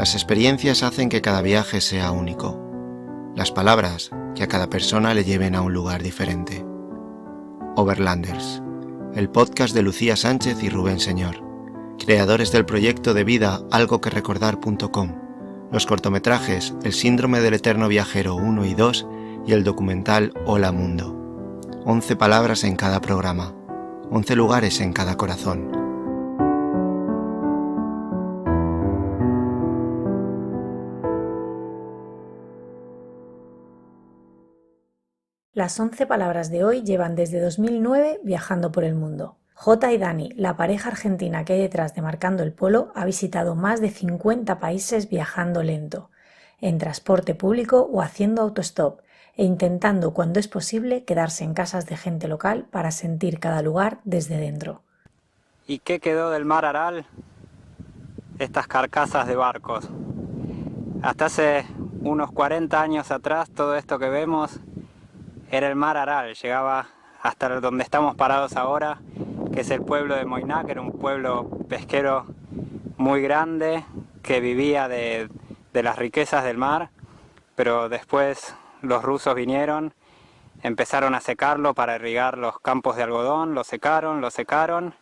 Las experiencias hacen que cada viaje sea único. Las palabras, que a cada persona le lleven a un lugar diferente. Overlanders, el podcast de Lucía Sánchez y Rubén Señor, creadores del proyecto de vida algoquerecordar.com, los cortometrajes El síndrome del eterno viajero 1 y 2 y el documental Hola Mundo. 11 palabras en cada programa, 11 lugares en cada corazón. Las 11 palabras de hoy llevan desde 2009 viajando por el mundo. Jota y Dani, la pareja argentina que hay detrás de Marcando el Polo, ha visitado más de 50 países viajando lento, en transporte público o haciendo autostop, e intentando cuando es posible quedarse en casas de gente local para sentir cada lugar desde dentro. ¿Y qué quedó del mar Aral? Estas carcasas de barcos. Hasta hace unos 40 años atrás todo esto que vemos era el mar Aral, llegaba hasta donde estamos parados ahora, que es el pueblo de Moiná, que era un pueblo pesquero muy grande que vivía de las riquezas del mar, pero después los rusos vinieron, empezaron a secarlo para irrigar los campos de algodón, lo secaron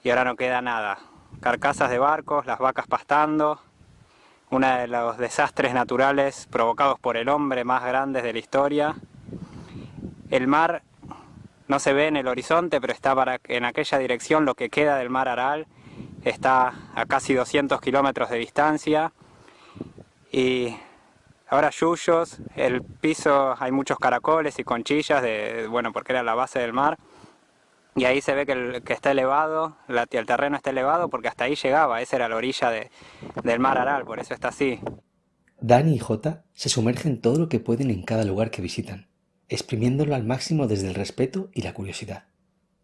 y ahora no queda nada. Carcasas de barcos, las vacas pastando, uno de los desastres naturales provocados por el hombre más grandes de la historia. El mar no se ve en el horizonte, pero está en aquella dirección. Lo que queda del mar Aral está a casi 200 kilómetros de distancia. Y ahora yuyos, el piso hay muchos caracoles y conchillas, porque era la base del mar. Y ahí se ve que está elevado, el terreno está elevado porque hasta ahí llegaba, esa era la orilla del mar Aral, por eso está así. Dani y Jota se sumergen todo lo que pueden en cada lugar que visitan, exprimiéndolo al máximo desde el respeto y la curiosidad,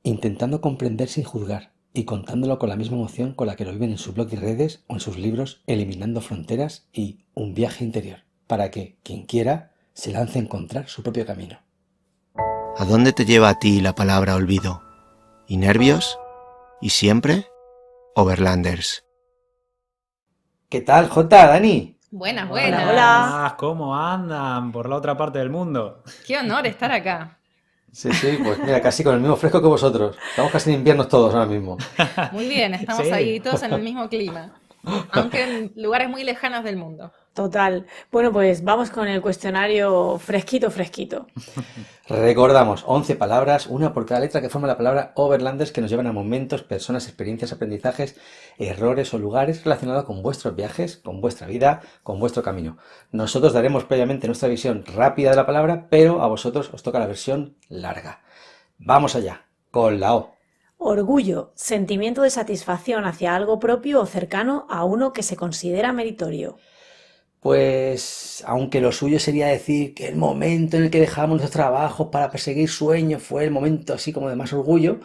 intentando comprender sin juzgar y contándolo con la misma emoción con la que lo viven en su blog de redes o en sus libros Eliminando Fronteras y Un viaje interior, para que, quien quiera, se lance a encontrar su propio camino. ¿A dónde te lleva a ti la palabra olvido? ¿Y nervios? ¿Y siempre? Overlanders. ¿Qué tal, Jota, Dani? Buenas. Hola. ¿Cómo andan por la otra parte del mundo? Qué honor estar acá. Sí, pues mira, casi con el mismo fresco que vosotros. Estamos casi en inviernos todos ahora mismo. Muy bien, estamos ahí todos en el mismo clima, aunque en lugares muy lejanos del mundo. Total. Bueno, pues vamos con el cuestionario fresquito. Recordamos 11 palabras, una por cada letra que forma la palabra Overlanders, que nos llevan a momentos, personas, experiencias, aprendizajes, errores o lugares relacionados con vuestros viajes, con vuestra vida, con vuestro camino. Nosotros daremos previamente nuestra visión rápida de la palabra, pero a vosotros os toca la versión larga. Vamos allá, con la O. Orgullo, sentimiento de satisfacción hacia algo propio o cercano a uno que se considera meritorio. Pues, aunque lo suyo sería decir que el momento en el que dejamos nuestros trabajos para perseguir sueños fue el momento así como de más orgullo,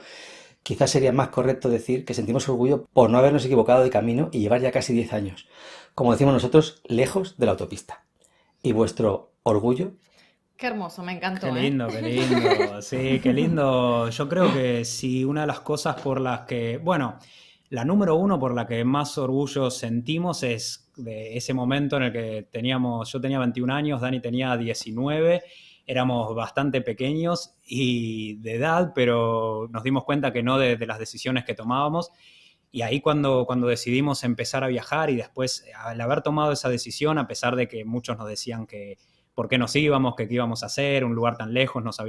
quizás sería más correcto decir que sentimos orgullo por no habernos equivocado de camino y llevar ya casi 10 años, como decimos nosotros, lejos de la autopista. ¿Y vuestro orgullo? Qué hermoso, me encantó. Qué lindo, sí, qué lindo. Yo creo que sí, una de las cosas por las que, la número uno por la que más orgullo sentimos es de ese momento en el que yo tenía 21 años, Dani tenía 19, éramos bastante pequeños y de edad, pero nos dimos cuenta que no de las decisiones que tomábamos. Y ahí cuando decidimos empezar a viajar y después al haber tomado esa decisión, a pesar de que muchos nos decían que por qué nos íbamos, que qué íbamos a hacer, un lugar tan lejos, nos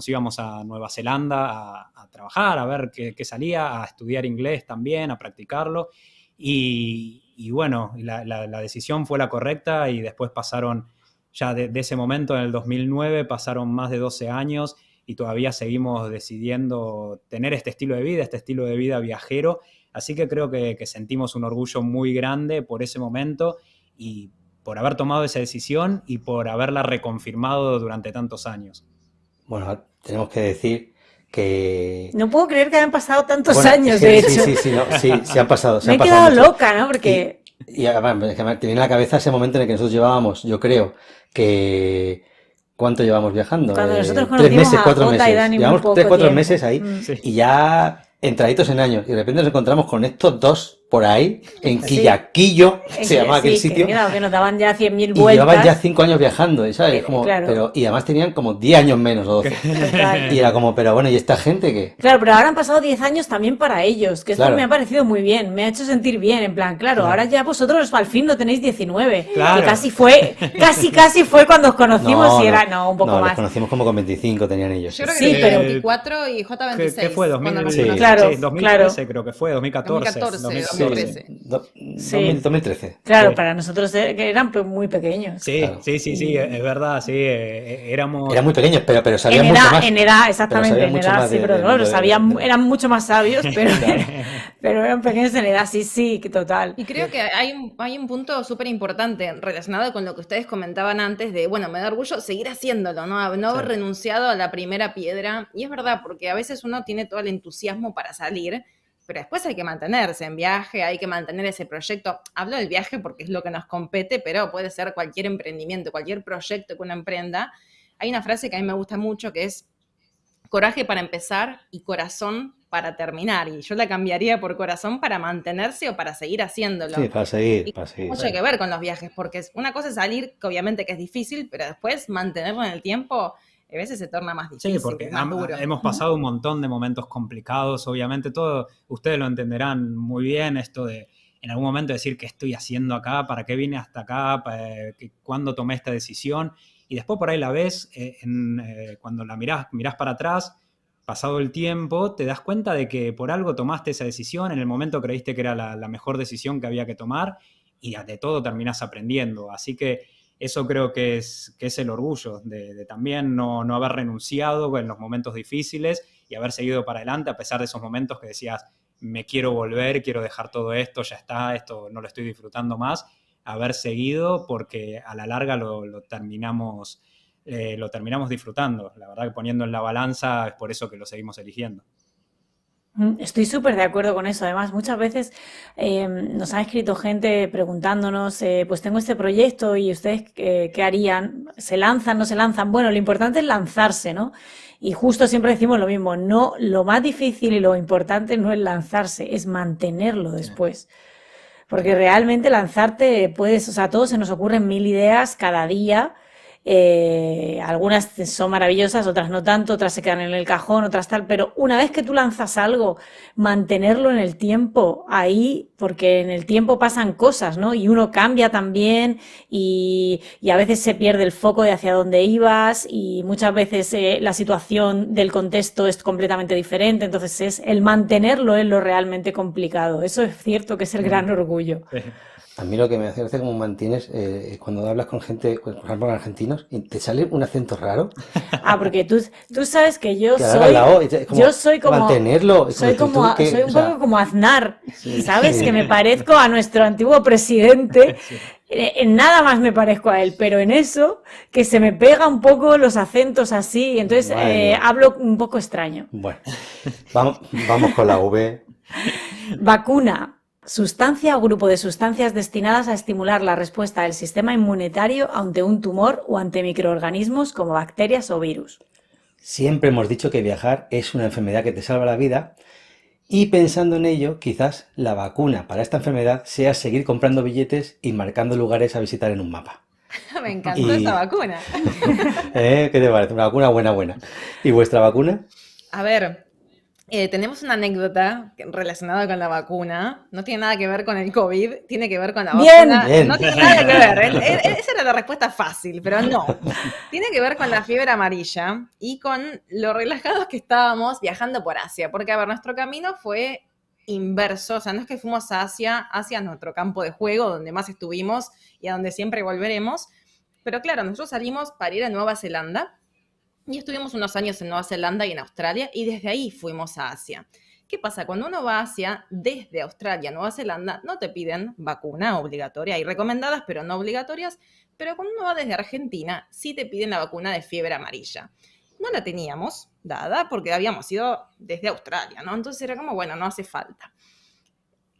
íbamos a Nueva Zelanda a trabajar, a ver qué salía, a estudiar inglés también, a practicarlo. Y bueno, la decisión fue la correcta y después pasaron, ya de ese momento, en el 2009, pasaron más de 12 años y todavía seguimos decidiendo tener este estilo de vida viajero. Así que creo que sentimos un orgullo muy grande por ese momento y por haber tomado esa decisión y por haberla reconfirmado durante tantos años. Bueno, tenemos que decir que... No puedo creer que hayan pasado tantos años, de hecho. Sí, se han pasado. Me he quedado loca, ¿no? Porque... Y además, te viene a la cabeza ese momento en el que nosotros llevábamos, yo creo, que... ¿Cuánto llevamos viajando? Cuando nosotros conocimos 3 meses, 4 a Jota meses. y Dani Llevamos muy poco 3, 4 tiempo. meses ahí y ya entraditos en años. Y de repente nos encontramos con estos dos por ahí, en Sí. Quillaquillo, se llama aquel Sí, sitio. que nos daban ya 100.000 Y llevaban ya vueltas. 5 años viajando, ¿sabes? Claro. Y además tenían como 10 años menos o 12. Total. Y era como, pero bueno, ¿y esta gente qué? Claro, pero ahora han pasado 10 años también para ellos, que esto Claro. me ha parecido muy bien, me ha hecho sentir bien, en plan, claro, ahora ya vosotros al fin no tenéis 19, Claro. que casi fue cuando os conocimos y era, un poco los más. conocimos como con 25 tenían ellos. Yo creo que Sí, tenía pero- 24 y J 26. ¿Qué fue? cuando nos Sí. conocimos. Claro, 2013 creo que fue, 2014. 2014. Sí. 2013. Claro, Sí. para nosotros que eran muy pequeños. Sí, Claro. sí, es verdad, sí, éramos... Eran muy pequeños, pero sabían En mucho edad, más. en edad, exactamente, sabían en mucho edad, más sí, de- pero del no, mundo eran mucho más sabios, pero, Claro. pero eran pequeños en edad, sí, que total. Y creo que hay un punto súper importante relacionado con lo que ustedes comentaban antes de, bueno, me da orgullo seguir haciéndolo, no haber renunciado a la primera piedra. Y es verdad, porque a veces uno tiene todo el entusiasmo para salir, pero después hay que mantenerse en viaje, hay que mantener ese proyecto. Hablo del viaje porque es lo que nos compete, pero puede ser cualquier emprendimiento, cualquier proyecto que uno emprenda. Hay una frase que a mí me gusta mucho que es coraje para empezar y corazón para terminar. Y yo la cambiaría por corazón para mantenerse o para seguir haciéndolo. Sí, para seguir. Y tiene mucho que ver con los viajes, porque una cosa es salir, que obviamente que es difícil, pero después mantenerlo en el tiempo, a veces se torna más difícil, Sí, porque más duro. hemos pasado un montón de momentos complicados, obviamente todo, ustedes lo entenderán muy bien, esto de en algún momento decir qué estoy haciendo acá, para qué vine hasta acá, cuándo tomé esta decisión, y después por ahí la ves, cuando la mirás para atrás, pasado el tiempo, te das cuenta de que por algo tomaste esa decisión, en el momento creíste que era la mejor decisión que había que tomar, y de todo terminás aprendiendo, así que eso creo que es el orgullo de también no haber renunciado en los momentos difíciles y haber seguido para adelante a pesar de esos momentos que decías, me quiero volver, quiero dejar todo esto, ya está, esto no lo estoy disfrutando más, haber seguido porque a la larga lo terminamos disfrutando. La verdad que poniendo en la balanza es por eso que lo seguimos eligiendo. Estoy súper de acuerdo con eso. Además, muchas veces nos ha escrito gente preguntándonos, pues tengo este proyecto y ustedes qué harían, se lanzan, no se lanzan. Bueno, lo importante es lanzarse, ¿no? Y justo siempre decimos lo mismo, no, lo más difícil y lo importante no es lanzarse, es mantenerlo después. Porque realmente lanzarte puedes, o sea, a todos se nos ocurren 1000 ideas cada día. Algunas son maravillosas, otras no tanto, otras se quedan en el cajón, otras tal, pero una vez que tú lanzas algo, mantenerlo en el tiempo ahí, porque en el tiempo pasan cosas, ¿no? Y uno cambia también y a veces se pierde el foco de hacia dónde ibas y muchas veces la situación del contexto es completamente diferente, entonces el mantenerlo es lo realmente complicado. Eso es cierto que es el gran orgullo. A mí lo que me hace gracia como mantienes cuando hablas con gente, por ejemplo, con argentinos, y te sale un acento raro. Porque tú sabes que yo Que haga la O, es como yo soy como mantenerlo. Es soy como como tú que, soy un o sea, poco como Aznar, ¿sabes? sí. Que me parezco a nuestro antiguo presidente. En nada más me parezco a él, pero en eso que se me pega un poco los acentos así, y entonces Madre mía. hablo un poco extraño. Bueno, vamos con la V. Vacuna. Sustancia o grupo de sustancias destinadas a estimular la respuesta del sistema inmunitario ante un tumor o ante microorganismos como bacterias o virus. Siempre hemos dicho que viajar es una enfermedad que te salva la vida y pensando en ello, quizás la vacuna para esta enfermedad sea seguir comprando billetes y marcando lugares a visitar en un mapa. Me encantó Y- esa vacuna. ¿Qué te parece? Una vacuna buena. ¿Y vuestra vacuna? A ver, tenemos una anécdota relacionada con la vacuna. No tiene nada que ver con el COVID, tiene que ver con la Bien. vacuna. Bien. No tiene nada que ver. Esa era la respuesta fácil, pero no. Tiene que ver con la fiebre amarilla y con lo relajados que estábamos viajando por Asia. Porque, a ver, nuestro camino fue inverso. O sea, no es que fuimos a Asia nuestro campo de juego, donde más estuvimos y a donde siempre volveremos. Pero claro, nosotros salimos para ir a Nueva Zelanda. Y estuvimos unos años en Nueva Zelanda y en Australia, y desde ahí fuimos a Asia. ¿Qué pasa? Cuando uno va a Asia, desde Australia a Nueva Zelanda, no te piden vacuna obligatoria. Hay recomendadas, pero no obligatorias. Pero cuando uno va desde Argentina, sí te piden la vacuna de fiebre amarilla. No la teníamos dada porque habíamos ido desde Australia, ¿no? Entonces era como, bueno, no hace falta.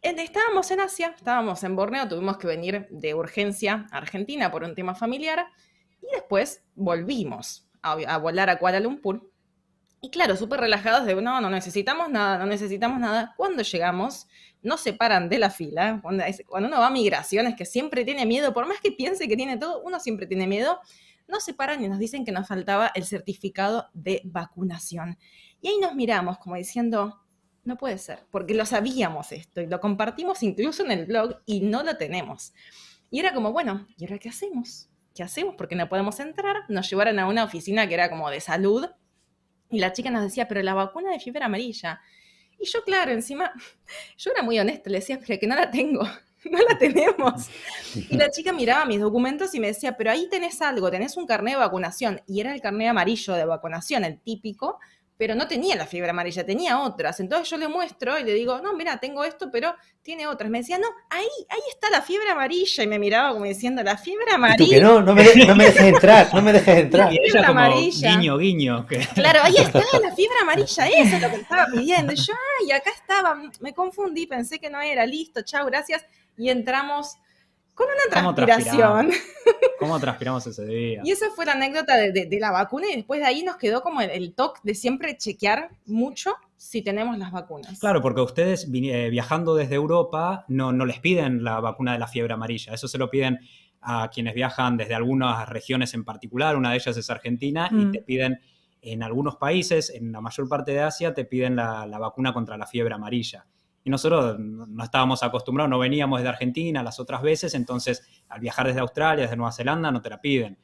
Estábamos en Asia, estábamos en Borneo, tuvimos que venir de urgencia a Argentina por un tema familiar, y después volvimos a volar a Kuala Lumpur. Y claro, súper relajados de, no necesitamos nada, no necesitamos nada. Cuando llegamos, nos separan de la fila. Cuando uno va a migraciones, que siempre tiene miedo, por más que piense que tiene todo, uno siempre tiene miedo, nos separan y nos dicen que nos faltaba el certificado de vacunación. Y ahí nos miramos como diciendo, no puede ser, porque lo sabíamos esto y lo compartimos incluso en el blog y no lo tenemos. Y era como, bueno, ¿y ahora qué hacemos? ¿Qué hacemos? Porque no podemos entrar. Nos llevaron a una oficina que era como de salud y la chica nos decía, pero la vacuna de fiebre amarilla. Y yo, claro, encima, yo era muy honesta, le decía, pero que no la tengo, no la tenemos. Y la chica miraba mis documentos y me decía, pero ahí tenés algo, tenés un carnet de vacunación. Y era el carnet amarillo de vacunación, el típico, pero no tenía la fiebre amarilla, tenía otras. Entonces yo le muestro y le digo, no, mira, tengo esto, pero tiene otras. Me decía, no, ahí está la fiebre amarilla. Y me miraba como diciendo, la fiebre Y tú que amarilla. no me dejes entrar, no me dejes entrar. Y ella Fiebre como amarilla. guiño, guiño. Que... Claro, ahí está la fiebre amarilla, eso es lo que estaba pidiendo. Y yo, ay, acá estaba, me confundí, pensé que no era, listo, chao, gracias. Y entramos con una ¿Cómo transpiración. transpiramos? ¿Cómo transpiramos ese día? Y esa fue la anécdota de la vacuna y después de ahí nos quedó como el toque de siempre chequear mucho si tenemos las vacunas. Claro, porque ustedes viajando desde Europa no les piden la vacuna de la fiebre amarilla, eso se lo piden a quienes viajan desde algunas regiones en particular, una de ellas es Argentina, y te piden en algunos países, en la mayor parte de Asia, te piden la vacuna contra la fiebre amarilla. Y nosotros no estábamos acostumbrados, no veníamos de Argentina las otras veces, entonces al viajar desde Australia, desde Nueva Zelanda, no te la piden.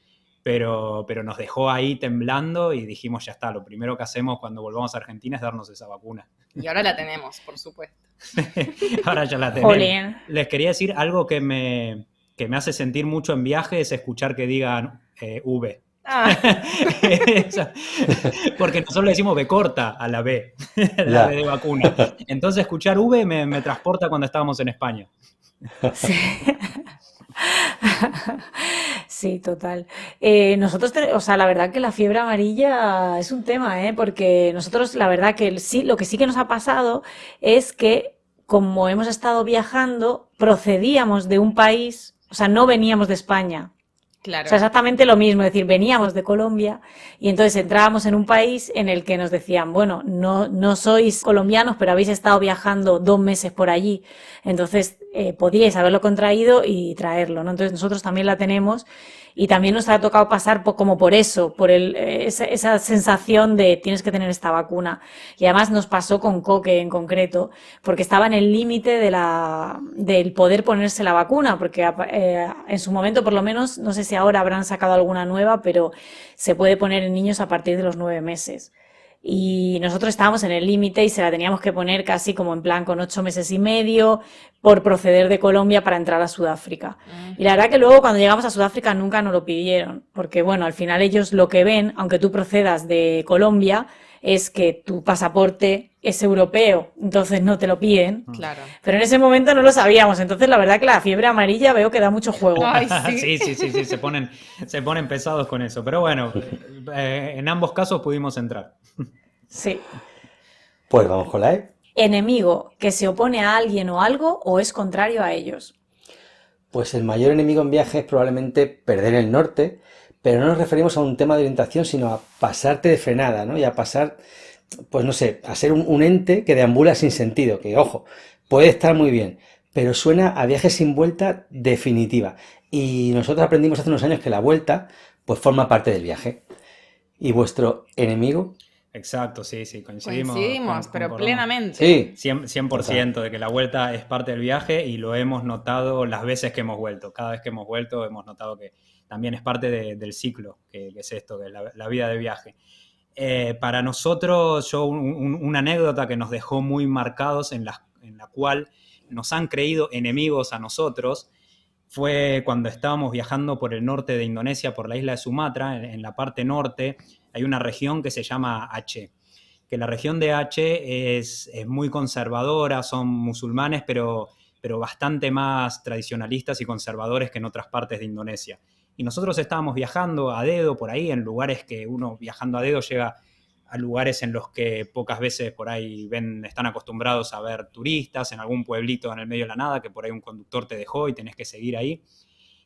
Pero nos dejó ahí temblando y dijimos, ya está, lo primero que hacemos cuando volvamos a Argentina es darnos esa vacuna. Y ahora la tenemos, por supuesto. Ahora ya la tenemos. Jolín. Les quería decir algo que me hace sentir mucho en viaje, es escuchar que digan V. Ah, Porque nosotros le decimos B corta a la B, la Ya. B de vacuna. Entonces escuchar V me transporta cuando estábamos en España. Sí. Sí, total. Nosotros, o sea, la verdad que la fiebre amarilla es un tema, ¿eh? Porque nosotros, la verdad que sí, lo que sí que nos ha pasado es que, como hemos estado viajando, procedíamos de un país, o sea, no veníamos de España. O claro. sea, exactamente lo mismo, es decir, veníamos de Colombia y entonces entrábamos en un país en el que nos decían, bueno, no sois colombianos, pero habéis estado viajando 2 meses por allí, entonces podíais haberlo contraído y traerlo, ¿no? Entonces nosotros también la tenemos y también nos ha tocado pasar como por eso, por esa sensación de tienes que tener esta vacuna. Y además nos pasó con Coque en concreto, porque estaba en el límite del poder ponerse la vacuna, porque en su momento, por lo menos, no sé si ahora habrán sacado alguna nueva, pero se puede poner en niños a partir de los 9 meses. Y nosotros estábamos en el límite y se la teníamos que poner casi como en plan con 8 meses y medio por proceder de Colombia para entrar a Sudáfrica. Y la verdad que luego cuando llegamos a Sudáfrica nunca nos lo pidieron, porque bueno, al final ellos lo que ven, aunque tú procedas de Colombia, es que tu pasaporte es europeo, entonces no te lo piden. Claro. Pero en ese momento no lo sabíamos, entonces la verdad que la fiebre amarilla veo que da mucho juego. Ay, sí. Sí, se ponen pesados con eso. Pero bueno, en ambos casos pudimos entrar. Sí. Pues vamos con la E. Enemigo que se opone a alguien o algo o es contrario a ellos. Pues el mayor enemigo en viaje es probablemente perder el norte, pero no nos referimos a un tema de orientación, sino a pasarte de frenada, ¿no? Y a pasar, pues no sé, a ser un ente que deambula sin sentido, que ojo, puede estar muy bien, pero suena a viaje sin vuelta definitiva. Y nosotros aprendimos hace unos años que la vuelta, pues forma parte del viaje. ¿Y vuestro enemigo? Exacto, sí, coincidimos. Pero concordamos. plenamente. Sí, 100% de que la vuelta es parte del viaje y lo hemos notado las veces que hemos vuelto. Cada vez que hemos vuelto hemos notado que también es parte del ciclo, que es esto, que es la vida de viaje. Para nosotros, una anécdota que nos dejó muy marcados, en la cual nos han creído enemigos a nosotros, fue cuando estábamos viajando por el norte de Indonesia, por la isla de Sumatra. En la parte norte hay una región que se llama Aceh, que la región de Aceh es muy conservadora, son musulmanes, pero bastante más tradicionalistas y conservadores que en otras partes de Indonesia. Y nosotros estábamos viajando a dedo por ahí, en lugares que uno viajando a dedo llega a lugares en los que pocas veces por ahí están acostumbrados a ver turistas, en algún pueblito en el medio de la nada, que por ahí un conductor te dejó y tenés que seguir ahí.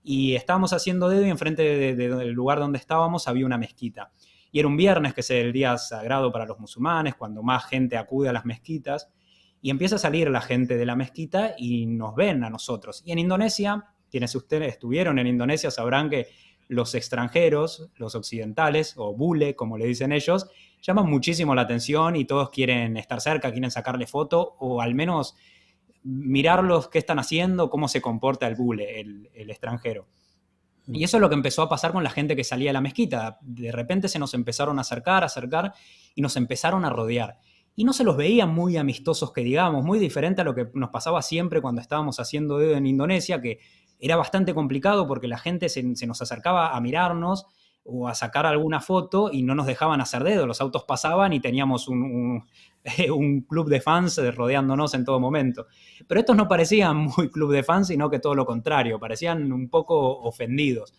Y estábamos haciendo dedo y enfrente del lugar donde estábamos había una mezquita. Y era un viernes, que es el día sagrado para los musulmanes, cuando más gente acude a las mezquitas, y empieza a salir la gente de la mezquita y nos ven a nosotros. Y en Indonesia, quienes ustedes estuvieron en Indonesia sabrán que los extranjeros, los occidentales, o bule, como le dicen ellos, llaman muchísimo la atención y todos quieren estar cerca, quieren sacarle foto, o al menos mirarlos qué están haciendo, cómo se comporta el bule, el extranjero. Y eso es lo que empezó a pasar con la gente que salía de la mezquita. De repente se nos empezaron a acercar, y nos empezaron a rodear. Y no se los veían muy amistosos, que digamos, muy diferente a lo que nos pasaba siempre cuando estábamos haciendo dedo en Indonesia, que era bastante complicado porque la gente se nos acercaba a mirarnos o a sacar alguna foto y no nos dejaban hacer dedo. Los autos pasaban y teníamos un club de fans rodeándonos en todo momento. Pero estos no parecían muy club de fans, sino que todo lo contrario, parecían un poco ofendidos.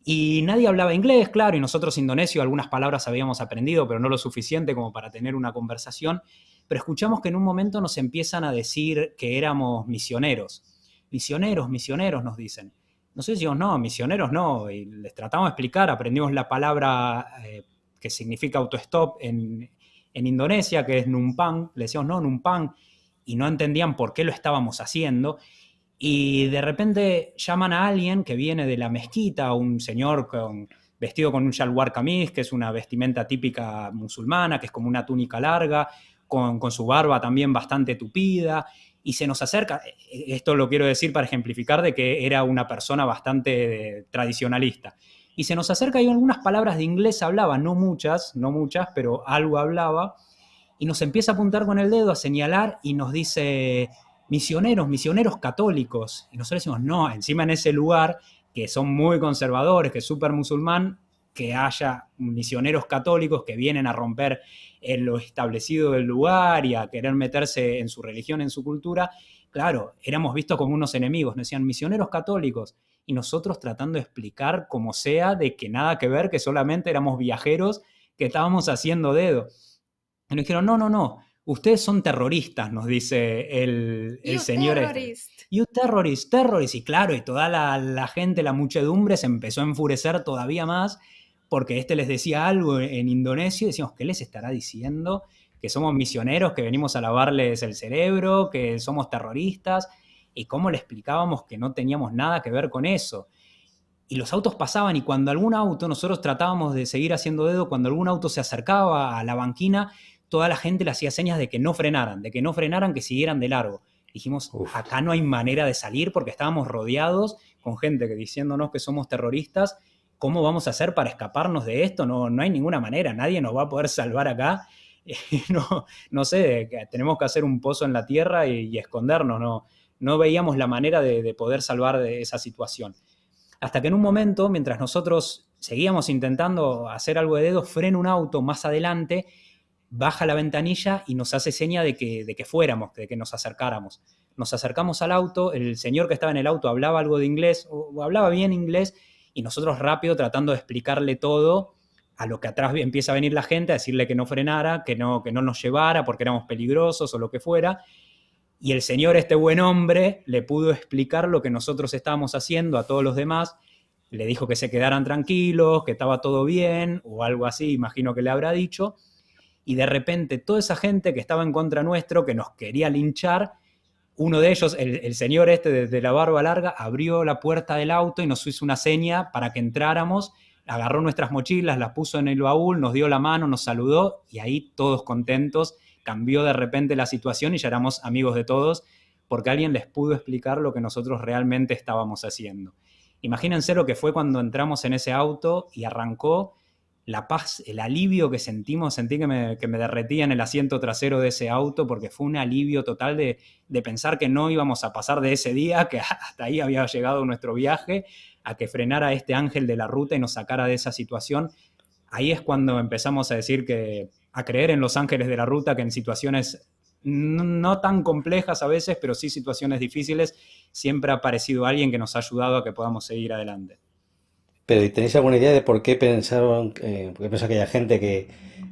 Y nadie hablaba inglés, claro, y nosotros indonesio algunas palabras habíamos aprendido, pero no lo suficiente como para tener una conversación. Pero escuchamos que en un momento nos empiezan a decir que éramos misioneros. Misioneros, misioneros, nos dicen. Nosotros decimos, no, misioneros no, y les tratamos de explicar, aprendimos la palabra que significa autostop en Indonesia, que es numpang, le decíamos, no, numpang, y no entendían por qué lo estábamos haciendo. Y de repente llaman a alguien que viene de la mezquita, un señor vestido con un shalwar kameez, que es una vestimenta típica musulmana, que es como una túnica larga, con su barba también bastante tupida, y se nos acerca. Esto lo quiero decir para ejemplificar de que era una persona bastante tradicionalista. Y se nos acerca y algunas palabras de inglés hablaba, no muchas, pero algo hablaba, y nos empieza a apuntar con el dedo, a señalar, y nos dice, misioneros, misioneros católicos. Y nosotros decimos, no, encima en ese lugar, que son muy conservadores, que es súper musulmán, que haya misioneros católicos que vienen a romper lo establecido del lugar y a querer meterse en su religión, en su cultura. Claro, éramos vistos como unos enemigos, nos decían misioneros católicos, y nosotros tratando de explicar como sea de que nada que ver, que solamente éramos viajeros que estábamos haciendo dedo. Y nos dijeron, no, ustedes son terroristas, nos dice el señor terrorist. You terrorist. Y claro, y toda la gente, la muchedumbre se empezó a enfurecer todavía más porque les decía algo en indonesio y decíamos, ¿qué les estará diciendo? Que somos misioneros, que venimos a lavarles el cerebro, que somos terroristas, y cómo le explicábamos que no teníamos nada que ver con eso. Y los autos pasaban y cuando algún auto, nosotros tratábamos de seguir haciendo dedo, cuando algún auto se acercaba a la banquina, toda la gente le hacía señas de que no frenaran, que siguieran de largo. Dijimos, acá no hay manera de salir porque estábamos rodeados con gente que diciéndonos que somos terroristas. ¿Cómo vamos a hacer para escaparnos de esto? No hay ninguna manera, nadie nos va a poder salvar acá. No sé, tenemos que hacer un pozo en la tierra y escondernos. No veíamos la manera de poder salvar de esa situación. Hasta que en un momento, mientras nosotros seguíamos intentando hacer algo de dedo, frena un auto más adelante, baja la ventanilla y nos hace seña de que fuéramos, de que nos acercáramos. Nos acercamos al auto, el señor que estaba en el auto hablaba algo de inglés, o hablaba bien inglés, y nosotros rápido tratando de explicarle todo, a lo que atrás empieza a venir la gente a decirle que no frenara, que no nos llevara porque éramos peligrosos o lo que fuera. Y el señor, este buen hombre, le pudo explicar lo que nosotros estábamos haciendo a todos los demás. Le dijo que se quedaran tranquilos, que estaba todo bien, o algo así, imagino que le habrá dicho. Y de repente toda esa gente que estaba en contra nuestro, que nos quería linchar, uno de ellos, el señor de la barba larga, abrió la puerta del auto y nos hizo una seña para que entráramos, agarró nuestras mochilas, las puso en el baúl, nos dio la mano, nos saludó, y ahí todos contentos, cambió de repente la situación y ya éramos amigos de todos, porque alguien les pudo explicar lo que nosotros realmente estábamos haciendo. Imagínense lo que fue cuando entramos en ese auto y arrancó. La paz, el alivio que sentí que me derretía en el asiento trasero de ese auto, porque fue un alivio total de pensar que no íbamos a pasar de ese día, que hasta ahí había llegado nuestro viaje, a que frenara este ángel de la ruta y nos sacara de esa situación. Ahí es cuando empezamos a a creer en los ángeles de la ruta, que en situaciones no tan complejas a veces, pero sí situaciones difíciles, siempre ha aparecido alguien que nos ha ayudado a que podamos seguir adelante. Pero ¿tenéis alguna idea de por qué pensaron, por qué pensó aquella gente que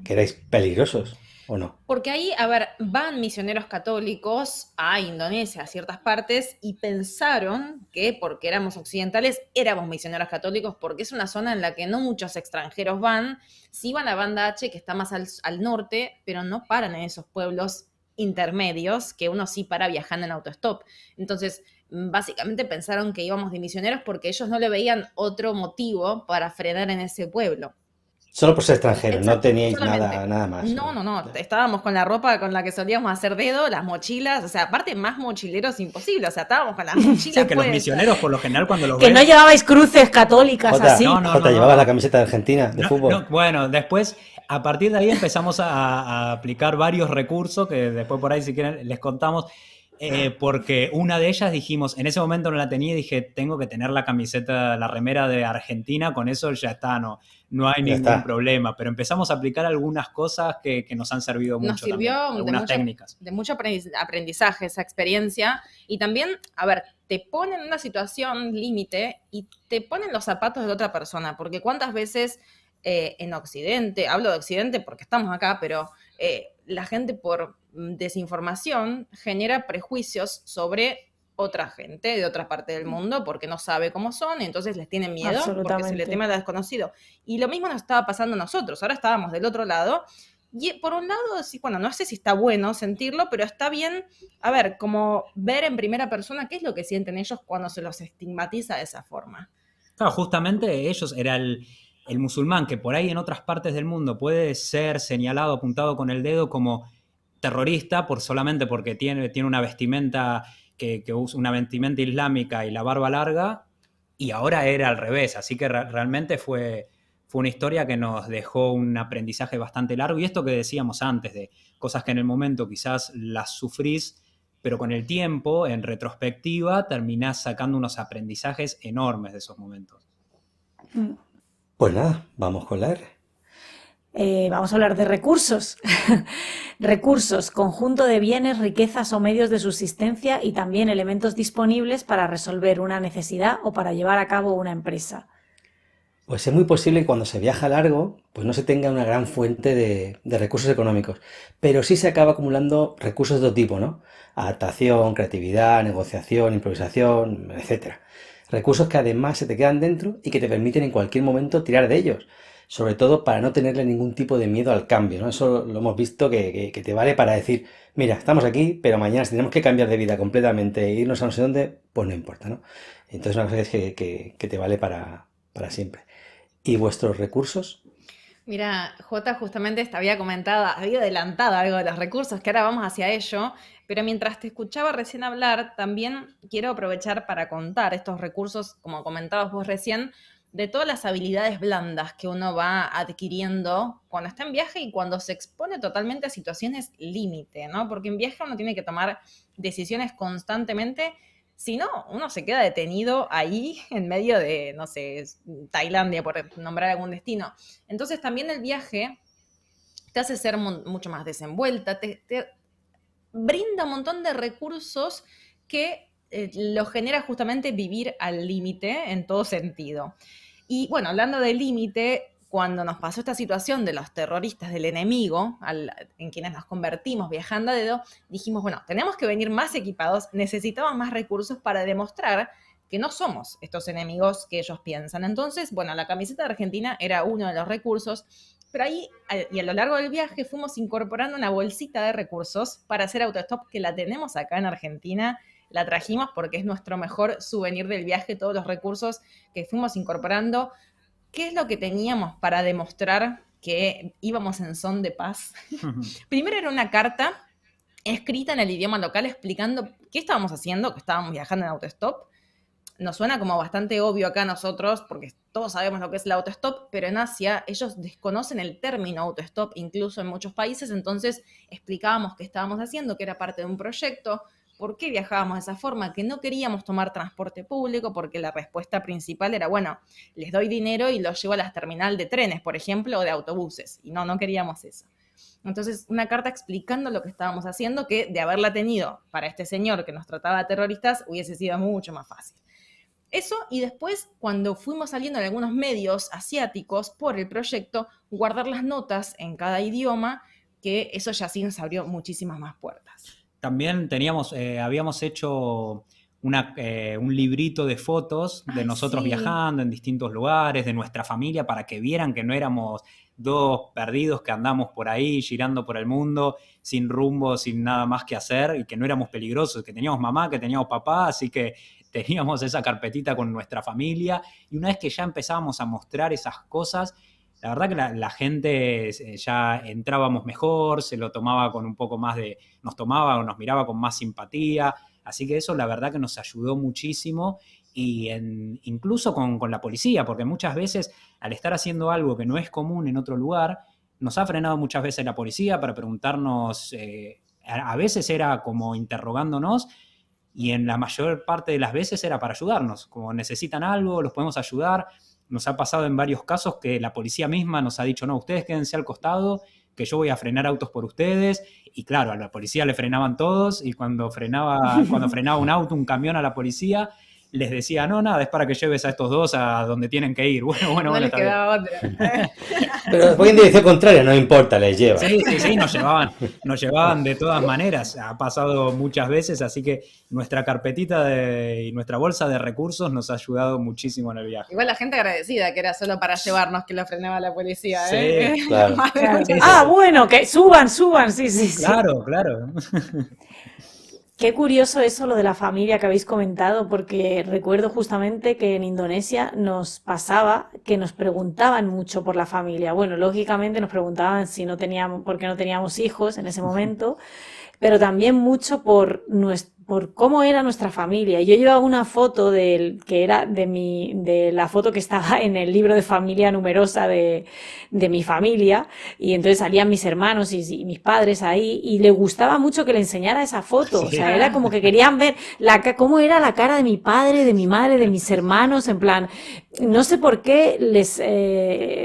erais peligrosos? ¿o no? Porque ahí, a ver, van misioneros católicos a Indonesia, a ciertas partes, y pensaron que porque éramos occidentales éramos misioneros católicos, porque es una zona en la que no muchos extranjeros van. Sí van a Banda H, que está más al norte, pero no paran en esos pueblos intermedios que uno sí para viajando en autostop. Entonces, básicamente pensaron que íbamos de misioneros porque ellos no le veían otro motivo para frenar en ese pueblo. Solo por ser extranjeros, no Exacto, teníais solamente. nada más, No, ¿no? no, no. Claro. Estábamos con la ropa con la que solíamos hacer dedo, las mochilas, o sea, aparte más mochileros imposible, o sea, estábamos con las Sí, mochilas que los puestas. misioneros por lo general cuando los Que ven... no llevabais cruces católicas Jota, así. No, Jota, no. llevabas la camiseta de Argentina de No, fútbol. bueno, después, a partir de ahí empezamos a aplicar varios recursos que después por ahí, si quieren, les contamos. Porque una de ellas dijimos, en ese momento no la tenía y dije, tengo que tener la camiseta, la remera de Argentina, con eso ya está, no hay Ya ningún está. problema. Pero empezamos a aplicar algunas cosas que nos han servido Nos mucho también, sirvió algunas técnicas. de mucho aprendizaje esa experiencia. Y también, a ver, te ponen en una situación límite y te ponen los zapatos de la otra persona, porque cuántas veces en Occidente, hablo de Occidente porque estamos acá, pero la gente por desinformación genera prejuicios sobre otra gente de otra parte del mundo porque no sabe cómo son y entonces les tienen miedo porque se le Absolutamente. teme lo desconocido. Y lo mismo nos estaba pasando a nosotros, ahora estábamos del otro lado y por un lado, sí, bueno, no sé si está bueno sentirlo, pero está bien, a ver, como ver en primera persona qué es lo que sienten ellos cuando se los estigmatiza de esa forma. Claro, justamente ellos era el musulmán que por ahí en otras partes del mundo puede ser señalado, apuntado con el dedo como terrorista solamente porque tiene una vestimenta que usa una vestimenta islámica y la barba larga, y ahora era al revés, así que realmente fue una historia que nos dejó un aprendizaje bastante largo, y esto que decíamos antes, de cosas que en el momento quizás las sufrís, pero con el tiempo, en retrospectiva, terminás sacando unos aprendizajes enormes de esos momentos. Pues nada, vamos con la R. Vamos a hablar de recursos. Recursos, conjunto de bienes, riquezas o medios de subsistencia y también elementos disponibles para resolver una necesidad o para llevar a cabo una empresa. Pues es muy posible que cuando se viaja largo, pues no se tenga una gran fuente de recursos económicos, pero sí se acaba acumulando recursos de todo tipo, ¿no? Adaptación, creatividad, negociación, improvisación, etcétera. Recursos que además se te quedan dentro y que te permiten en cualquier momento tirar de ellos, sobre todo para no tenerle ningún tipo de miedo al cambio, ¿no? Eso lo hemos visto que te vale para decir, mira, estamos aquí, pero mañana si tenemos que cambiar de vida completamente e irnos a no sé dónde, pues no importa, ¿no? Entonces una cosa que te vale para siempre. ¿Y vuestros recursos? Mira, Jota justamente te había comentado, había adelantado algo de los recursos, que ahora vamos hacia ello, pero mientras te escuchaba recién hablar, también quiero aprovechar para contar estos recursos, como comentabas vos recién, de todas las habilidades blandas que uno va adquiriendo cuando está en viaje y cuando se expone totalmente a situaciones límite, ¿no? Porque en viaje uno tiene que tomar decisiones constantemente. Si no, uno se queda detenido ahí en medio de, no sé, Tailandia, por nombrar algún destino. Entonces también el viaje te hace ser mucho más desenvuelta, te brinda un montón de recursos que lo genera justamente vivir al límite en todo sentido. Y bueno, hablando de límite, cuando nos pasó esta situación de los terroristas del enemigo, en quienes nos convertimos viajando a dedo, dijimos, bueno, tenemos que venir más equipados, necesitamos más recursos para demostrar que no somos estos enemigos que ellos piensan. Entonces, bueno, la camiseta de Argentina era uno de los recursos, pero ahí, y a lo largo del viaje, fuimos incorporando una bolsita de recursos para hacer autostop, que la tenemos acá en Argentina. La trajimos porque es nuestro mejor souvenir del viaje, todos los recursos que fuimos incorporando. ¿Qué es lo que teníamos para demostrar que íbamos en son de paz? Primero era una carta escrita en el idioma local explicando qué estábamos haciendo, que estábamos viajando en autostop. Nos suena como bastante obvio acá a nosotros, porque todos sabemos lo que es el autostop, pero en Asia ellos desconocen el término autostop, incluso en muchos países, entonces explicábamos qué estábamos haciendo, que era parte de un proyecto, por qué viajábamos de esa forma, que no queríamos tomar transporte público, porque la respuesta principal era, bueno, les doy dinero y los llevo a las terminales de trenes, por ejemplo, o de autobuses, y no queríamos eso. Entonces, una carta explicando lo que estábamos haciendo, que de haberla tenido para este señor que nos trataba de terroristas, hubiese sido mucho más fácil. Eso, y después, cuando fuimos saliendo en algunos medios asiáticos por el proyecto, guardar las notas en cada idioma que eso ya sí nos abrió muchísimas más puertas. También habíamos hecho un librito de fotos de nosotros viajando en distintos lugares, de nuestra familia, para que vieran que no éramos dos perdidos que andamos por ahí girando por el mundo sin rumbo, sin nada más que hacer, y que no éramos peligrosos, que teníamos mamá, que teníamos papá, así que teníamos esa carpetita con nuestra familia. Y una vez que ya empezábamos a mostrar esas cosas, la verdad que la gente ya entrábamos mejor, se lo tomaba con un poco más nos tomaba o nos miraba con más simpatía. Así que eso la verdad que nos ayudó muchísimo, y incluso con la policía, porque muchas veces al estar haciendo algo que no es común en otro lugar, nos ha frenado muchas veces la policía para preguntarnos, a veces era como interrogándonos, y en la mayor parte de las veces era para ayudarnos, como necesitan algo, los podemos ayudar. Nos ha pasado en varios casos que la policía misma nos ha dicho, no, ustedes quédense al costado, que yo voy a frenar autos por ustedes. Y claro, a la policía le frenaban todos, y cuando frenaba un auto, un camión a la policía, les decía, no, nada, es para que lleves a estos dos a donde tienen que ir. Bueno, no les quedaba otra. Pero después en dirección contraria, no importa, les lleva. Sí, nos llevaban de todas maneras. Ha pasado muchas veces, así que nuestra carpetita y nuestra bolsa de recursos nos ha ayudado muchísimo en el viaje. Igual la gente agradecida que era solo para llevarnos que lo frenaba la policía. Sí, claro. Bueno, que suban, sí. Claro. Qué curioso eso, lo de la familia que habéis comentado, porque recuerdo justamente que en Indonesia nos pasaba que nos preguntaban mucho por la familia. Bueno, lógicamente nos preguntaban por qué no teníamos hijos en ese momento, pero también mucho por cómo era nuestra familia. Yo llevaba una foto de la foto que estaba en el libro de familia numerosa de mi familia, y entonces salían mis hermanos y mis padres ahí, y le gustaba mucho que le enseñara esa foto. O sea, era como que querían ver cómo era la cara de mi padre, de mi madre, de mis hermanos, en plan, no sé por qué les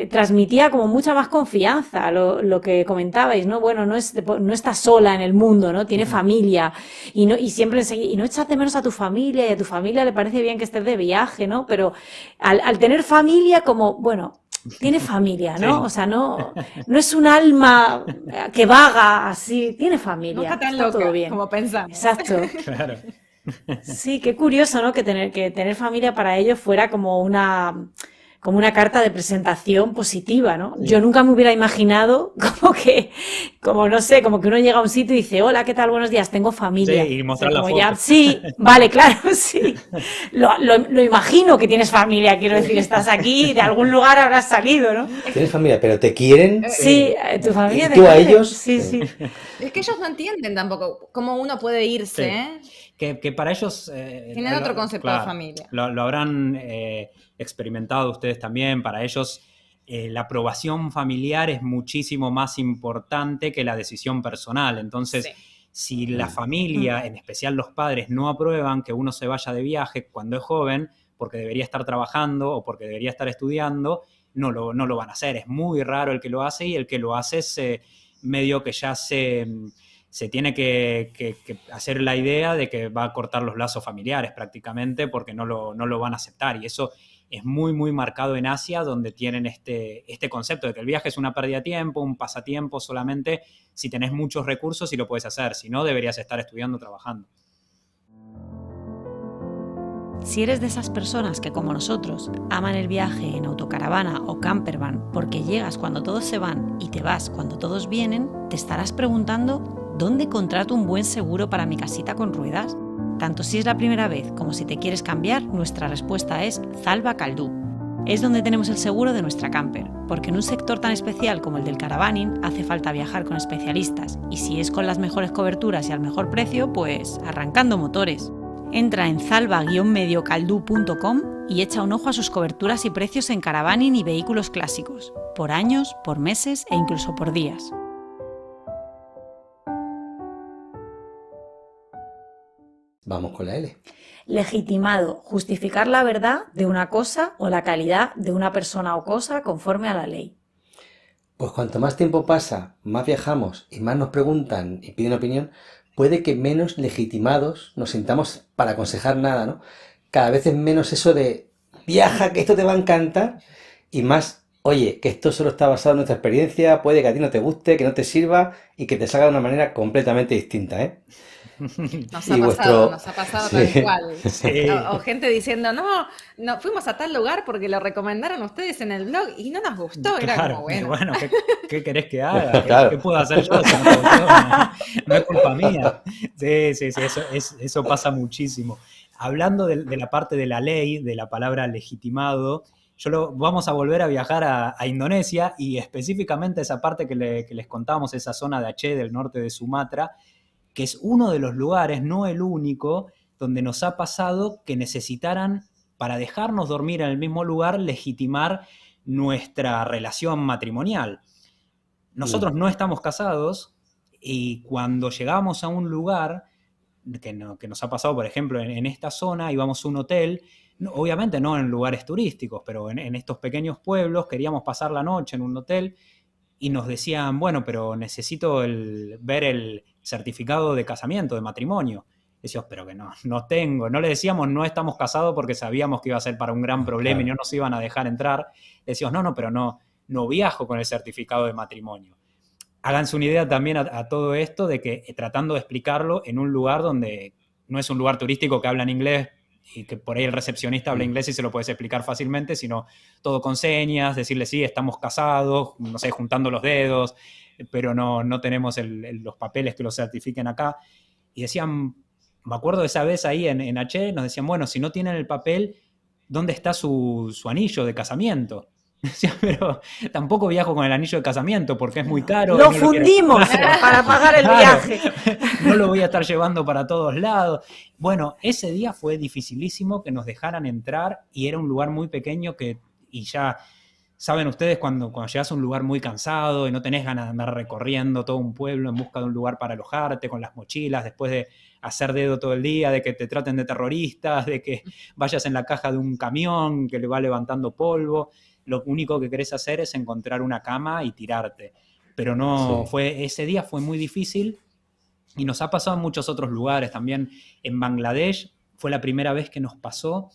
transmitía como mucha más confianza lo que comentabais, ¿no? Bueno, no está sola en el mundo, ¿no? Tiene familia, y siempre y no echas de menos a tu familia, y a tu familia le parece bien que estés de viaje, ¿no? Pero al tener familia, como, bueno, tiene familia, ¿no? Sí. O sea, no es un alma que vaga así, tiene familia. No está tan loca todo bien. como pensamos. Exacto. Claro. Sí, qué curioso, ¿no? Que tener familia para ellos fuera como una carta de presentación positiva, ¿no? Yo nunca me hubiera imaginado no sé, como que uno llega a un sitio y dice, hola, ¿qué tal? Buenos días, tengo familia. Sí, y mostrar la foto. Sí, vale, claro, sí. Lo imagino que tienes familia, quiero decir, estás aquí, de algún lugar habrás salido, ¿no? Tienes familia, pero ¿te quieren? Sí, tu familia ¿Y te tú quiere. a ellos? Sí. Es que ellos no entienden tampoco cómo uno puede irse, Sí. ¿eh? Que para ellos... Tienen otro concepto de familia. Lo habrán experimentado ustedes también. Para ellos la aprobación familiar es muchísimo más importante que la decisión personal. Entonces, Sí. si la familia, en especial los padres, no aprueban que uno se vaya de viaje cuando es joven, porque debería estar trabajando o porque debería estar estudiando, no lo van a hacer. Es muy raro el que lo hace, y el que lo hace es medio que ya se tiene que hacer la idea de que va a cortar los lazos familiares prácticamente, porque no lo van a aceptar. Y eso es muy, muy marcado en Asia, donde tienen este concepto de que el viaje es una pérdida de tiempo, un pasatiempo solamente si tenés muchos recursos y lo puedes hacer. Si no, deberías estar estudiando o trabajando. Si eres de esas personas que, como nosotros, aman el viaje en autocaravana o campervan porque llegas cuando todos se van y te vas cuando todos vienen, te estarás preguntando ¿dónde contrato un buen seguro para mi casita con ruedas? Tanto si es la primera vez como si te quieres cambiar, nuestra respuesta es Zalba Caldú. Es donde tenemos el seguro de nuestra camper, porque en un sector tan especial como el del caravaning hace falta viajar con especialistas, y si es con las mejores coberturas y al mejor precio, pues arrancando motores. Entra en zalba-mediocaldú.com y echa un ojo a sus coberturas y precios en caravaning y vehículos clásicos, por años, por meses e incluso por días. Vamos con la L. Legitimado, justificar la verdad de una cosa o la calidad de una persona o cosa conforme a la ley. Pues cuanto más tiempo pasa, más viajamos y más nos preguntan y piden opinión, puede que menos legitimados nos sintamos para aconsejar nada, ¿no? Cada vez es menos eso de viaja, que esto te va a encantar, y más oye, que esto solo está basado en nuestra experiencia, puede que a ti no te guste, que no te sirva y que te salga de una manera completamente distinta, ¿eh? Nos Y nos ha pasado tal Sí, cual. Sí, O gente diciendo, no, fuimos a tal lugar porque lo recomendaron ustedes en el blog y no nos gustó. Era como, claro. Y bueno, bueno, ¿qué querés que haga? ¿Qué claro. puedo hacer yo si no te gustó? No es culpa mía. Sí, sí, sí, eso pasa muchísimo. Hablando de la parte de la ley, de la palabra legitimado, vamos a volver a viajar a Indonesia y específicamente esa parte que les contábamos, esa zona de Aceh, del norte de Sumatra, que es uno de los lugares, no el único, donde nos ha pasado que necesitaran, para dejarnos dormir en el mismo lugar, legitimar nuestra relación matrimonial. Mm, Nosotros no estamos casados y cuando llegamos a un lugar que nos ha pasado, por ejemplo, en esta zona, íbamos a un hotel, obviamente no en lugares turísticos, pero en estos pequeños pueblos, queríamos pasar la noche en un hotel y nos decían, bueno, pero necesito ver el certificado de casamiento, de matrimonio. Decíamos, pero que no tengo. No le decíamos, no estamos casados porque sabíamos que iba a ser para un gran problema y no claro. nos iban a dejar entrar. Decíamos, no, pero no viajo con el certificado de matrimonio. Háganse una idea también a todo esto de que tratando de explicarlo en un lugar donde no es un lugar turístico que habla en inglés y que por ahí el recepcionista habla Mm, inglés y se lo puedes explicar fácilmente, sino todo con señas, decirle sí, estamos casados, no sé, juntando los dedos, pero no tenemos los papeles que lo certifiquen acá. Y decían, me acuerdo de esa vez ahí en H, nos decían, bueno, si no tienen el papel, ¿dónde está su anillo de casamiento? Decía, pero tampoco viajo con el anillo de casamiento porque es muy caro y Lo no lo quiero. fundimos para pagar el Claro, viaje. no lo voy a estar llevando para todos lados. Bueno, ese día fue dificilísimo que nos dejaran entrar y era un lugar muy pequeño y ya saben ustedes cuando llegas a un lugar muy cansado y no tenés ganas de andar recorriendo todo un pueblo en busca de un lugar para alojarte con las mochilas, después de hacer dedo todo el día, de que te traten de terroristas, de que vayas en la caja de un camión que le va levantando polvo. Lo único que querés hacer es encontrar una cama y tirarte. Pero no, sí. ese día fue muy difícil y nos ha pasado en muchos otros lugares. También en Bangladesh fue la primera vez que nos pasó.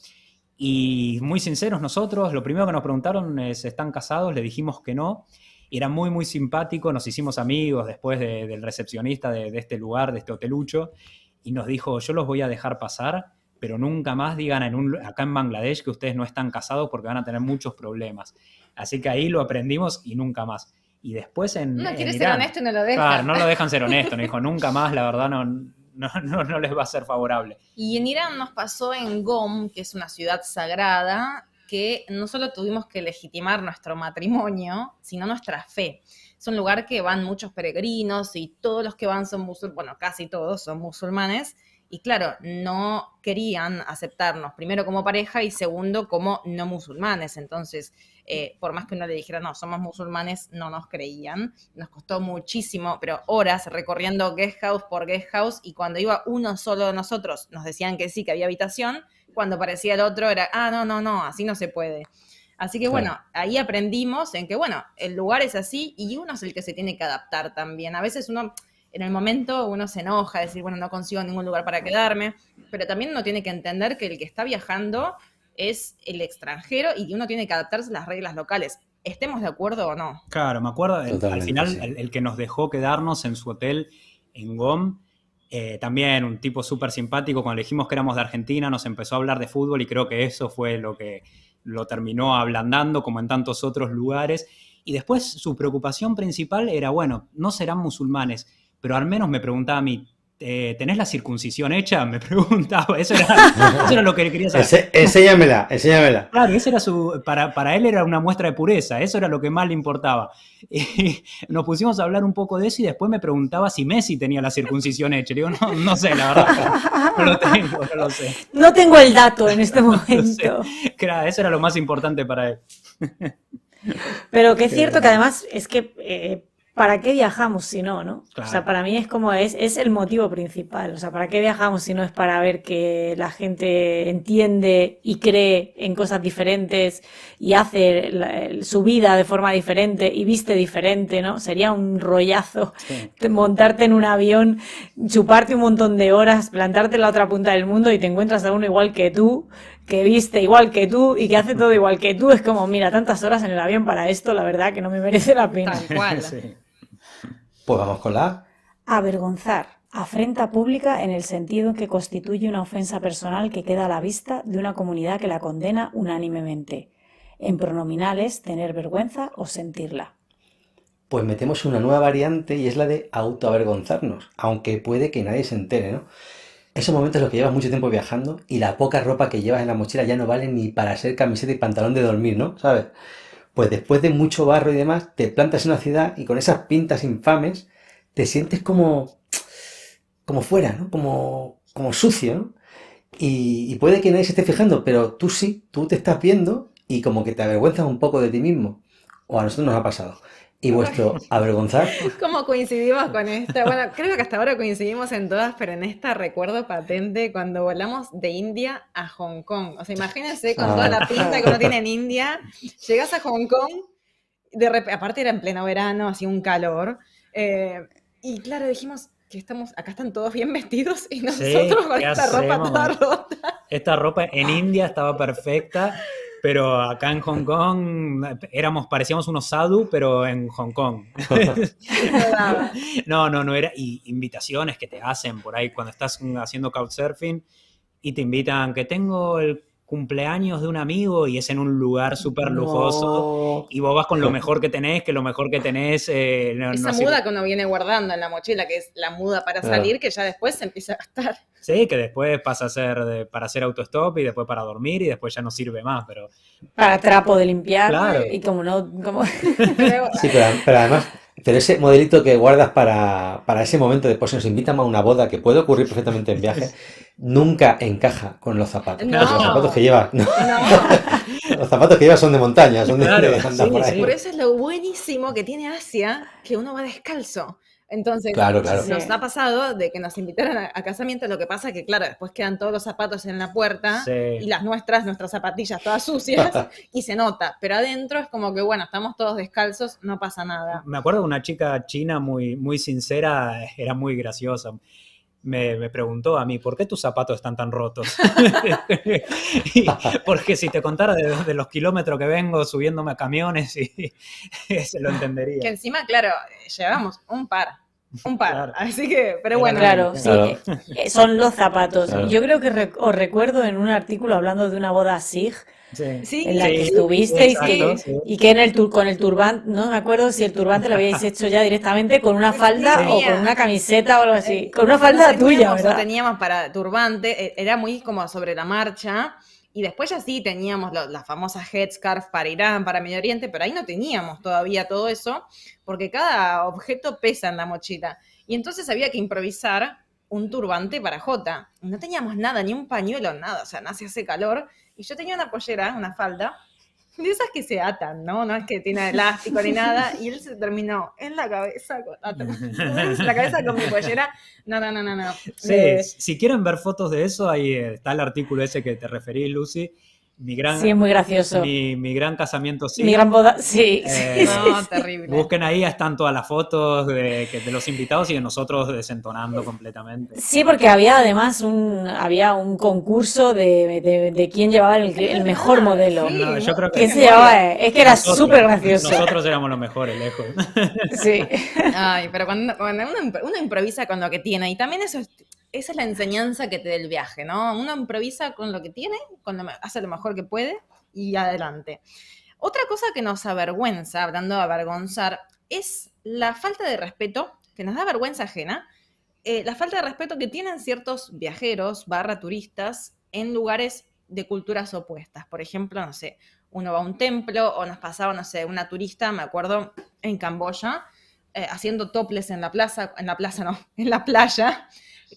Y muy sinceros nosotros, lo primero que nos preguntaron es, ¿están casados? Le dijimos que no. Y era muy, muy simpático, nos hicimos amigos después del recepcionista de este lugar, de este hotelucho, y nos dijo, yo los voy a dejar pasar, pero nunca más digan acá en Bangladesh que ustedes no están casados porque van a tener muchos problemas. Así que ahí lo aprendimos y nunca más. Y después uno en quiere ser Irán, honesto y no lo claro, deja. no lo dejan ser honesto, nos dijo, nunca más, la verdad no les va a ser favorable. Y en Irán nos pasó en Qom, que es una ciudad sagrada, que no solo tuvimos que legitimar nuestro matrimonio, sino nuestra fe. Es un lugar que van muchos peregrinos y todos los que van son musulmanes, bueno, casi todos son musulmanes, y claro, no querían aceptarnos, primero como pareja y segundo como no musulmanes. Entonces, por más que uno le dijera, no, somos musulmanes, no nos creían. Nos costó muchísimo, pero horas recorriendo guest house por guest house, y cuando iba uno solo de nosotros nos decían que sí, que había habitación, cuando aparecía el otro era, no, así no se puede. Así que bueno, Claro. ahí aprendimos en que, bueno, el lugar es así y uno es el que se tiene que adaptar también. A veces uno, en el momento, uno se enoja, decir, bueno, no consigo ningún lugar para quedarme, pero también uno tiene que entender que el que está viajando es el extranjero y uno tiene que adaptarse a las reglas locales, estemos de acuerdo o no. Claro, me acuerdo, al Totalmente, final sí. el que nos dejó quedarnos en su hotel en Qom, también un tipo súper simpático, cuando le dijimos que éramos de Argentina, nos empezó a hablar de fútbol y creo que eso fue lo que lo terminó ablandando, como en tantos otros lugares. Y después su preocupación principal era, bueno, no serán musulmanes, pero al menos me preguntaba a mí, ¿tenés la circuncisión hecha? Me preguntaba, eso era lo que quería saber. Enséñamela, enséñamela. Claro, ese era para él era una muestra de pureza, eso era lo que más le importaba. Y nos pusimos a hablar un poco de eso y después me preguntaba si Messi tenía la circuncisión hecha. Le digo, no sé, la verdad, no lo tengo, no lo sé. No tengo el dato en este No sé. momento. Claro, eso era lo más importante para él. Pero que es cierto que además es que ¿para qué viajamos si no, no? O sea, Claro. para mí es como es el motivo principal. O sea, ¿para qué viajamos si no es para ver que la gente entiende y cree en cosas diferentes y hace su vida de forma diferente y viste diferente, ¿no? Sería un rollazo Sí. montarte en un avión, chuparte un montón de horas, plantarte en la otra punta del mundo y te encuentras a uno igual que tú que viste igual que tú y que hace todo igual que tú, es como, mira, tantas horas en el avión para esto, la verdad que no me merece la pena. Tal cual. Sí. Pues vamos con la A. Avergonzar. Afrenta pública en el sentido en que constituye una ofensa personal que queda a la vista de una comunidad que la condena unánimemente. En pronominales, tener vergüenza o sentirla. Pues metemos una nueva variante y es la de autoavergonzarnos, aunque puede que nadie se entere, ¿no? Esos momentos en los que llevas mucho tiempo viajando y la poca ropa que llevas en la mochila ya no vale ni para ser camiseta y pantalón de dormir, ¿no? ¿Sabes? Pues después de mucho barro y demás, te plantas en una ciudad y con esas pintas infames te sientes como fuera, ¿no? Como sucio, ¿no? Y puede que nadie se esté fijando, pero tú sí, tú te estás viendo y como que te avergüenzas un poco de ti mismo. O a nosotros nos ha pasado. Y vuestro avergonzar, ¿Cómo coincidimos con esta? Bueno, creo que hasta ahora coincidimos en todas, pero en esta recuerdo patente cuando volamos de India a Hong Kong. O sea, imagínense con toda la pinta que uno tiene en India, llegas a Hong Kong, aparte era en pleno verano, hacía un calor, y claro, dijimos que acá están todos bien vestidos y nosotros con ¿qué esta ropa hacemos? toda rota. Esta ropa en India estaba perfecta, pero acá en Hong Kong parecíamos unos sadhu, pero en Hong Kong. No era. Y invitaciones que te hacen por ahí cuando estás haciendo couchsurfing y te invitan que tengo el cumpleaños de un amigo y es en un lugar súper lujoso no. y vos vas con lo mejor que tenés, que lo mejor que tenés Esa muda que uno viene guardando en la mochila, que es la muda para Claro. salir, que ya después se empieza a gastar. Sí, que después pasa a ser para hacer autostop y después para dormir y después ya no sirve más, pero Para trapo de limpiar. Claro. Y como no... Como... Pero, Sí, pero además, pero ese modelito que guardas para ese momento de, pues si nos invitan a una boda, que puede ocurrir perfectamente en viaje, nunca encaja con los zapatos. No. Porque los zapatos que llevas, no, no, los zapatos que llevas son de montaña, son de Claro, andar sí, por ahí. sí. por eso es lo buenísimo que tiene Asia, que uno va descalzo. Entonces, Claro, claro. nos Sí. ha pasado de que nos invitaron a casamiento, lo que pasa es que, claro, después quedan todos los zapatos en la puerta Sí. y nuestras zapatillas todas sucias y se nota, pero adentro es como que, bueno, estamos todos descalzos, no pasa nada. Me acuerdo de una chica china muy, muy sincera, era muy graciosa. Me preguntó a mí, ¿por qué tus zapatos están tan rotos? Porque si te contara de los kilómetros que vengo subiéndome a camiones, se lo Que entendería. encima, claro, llevamos un par, Claro. así que, pero Era bueno. Claro, sí, Claro. son los zapatos. Claro. Yo creo que os recuerdo en un artículo hablando de una boda Sikh Sí. Sí, en la que Sí, estuvisteis exacto, sí. y que con el turbante, no me acuerdo si el turbante lo habíais hecho ya directamente con una falda Sí. o con una camiseta o algo así. Con una falda no tuya, teníamos, ¿verdad? no teníamos para turbante, era muy como sobre la marcha. Y después ya sí teníamos las famosas headscarf para Irán, para Medio Oriente, pero ahí no teníamos todavía todo eso, porque cada objeto pesa en la mochila. Y entonces había que improvisar un turbante para Jota. No teníamos nada, ni un pañuelo, nada, o sea, no se hace calor. Y yo tenía una pollera, una falda, de esas que se atan, ¿no? No es que tiene elástico ni nada. Y él se terminó en la cabeza con mi pollera. No. Sí, si quieren ver fotos de eso, ahí está el artículo ese que te referís, Lucy. Mi gran, Sí, es muy gracioso. mi gran casamiento, sí. Mi gran boda, sí. No, terrible. Busquen ahí, están todas las fotos de los invitados y de nosotros desentonando completamente. Sí, porque había además había un concurso de quién llevaba el mejor modelo. Sí, No, yo creo que ¿Quién se llevaba? Es que era nosotros- súper gracioso. Nosotros éramos los mejores, lejos. Sí. Ay, pero cuando uno improvisa con lo que tiene, y también esa es la enseñanza que te da el viaje, ¿no? Uno improvisa con lo que tiene, hace lo mejor que puede y adelante. Otra cosa que nos avergüenza, hablando de avergonzar, es la falta de respeto, que nos da vergüenza ajena, la falta de respeto que tienen ciertos viajeros, turistas, en lugares de culturas opuestas. Por ejemplo, no sé, uno va a un templo o nos pasaba, no sé, una turista, me acuerdo, en Camboya, haciendo topless en la playa,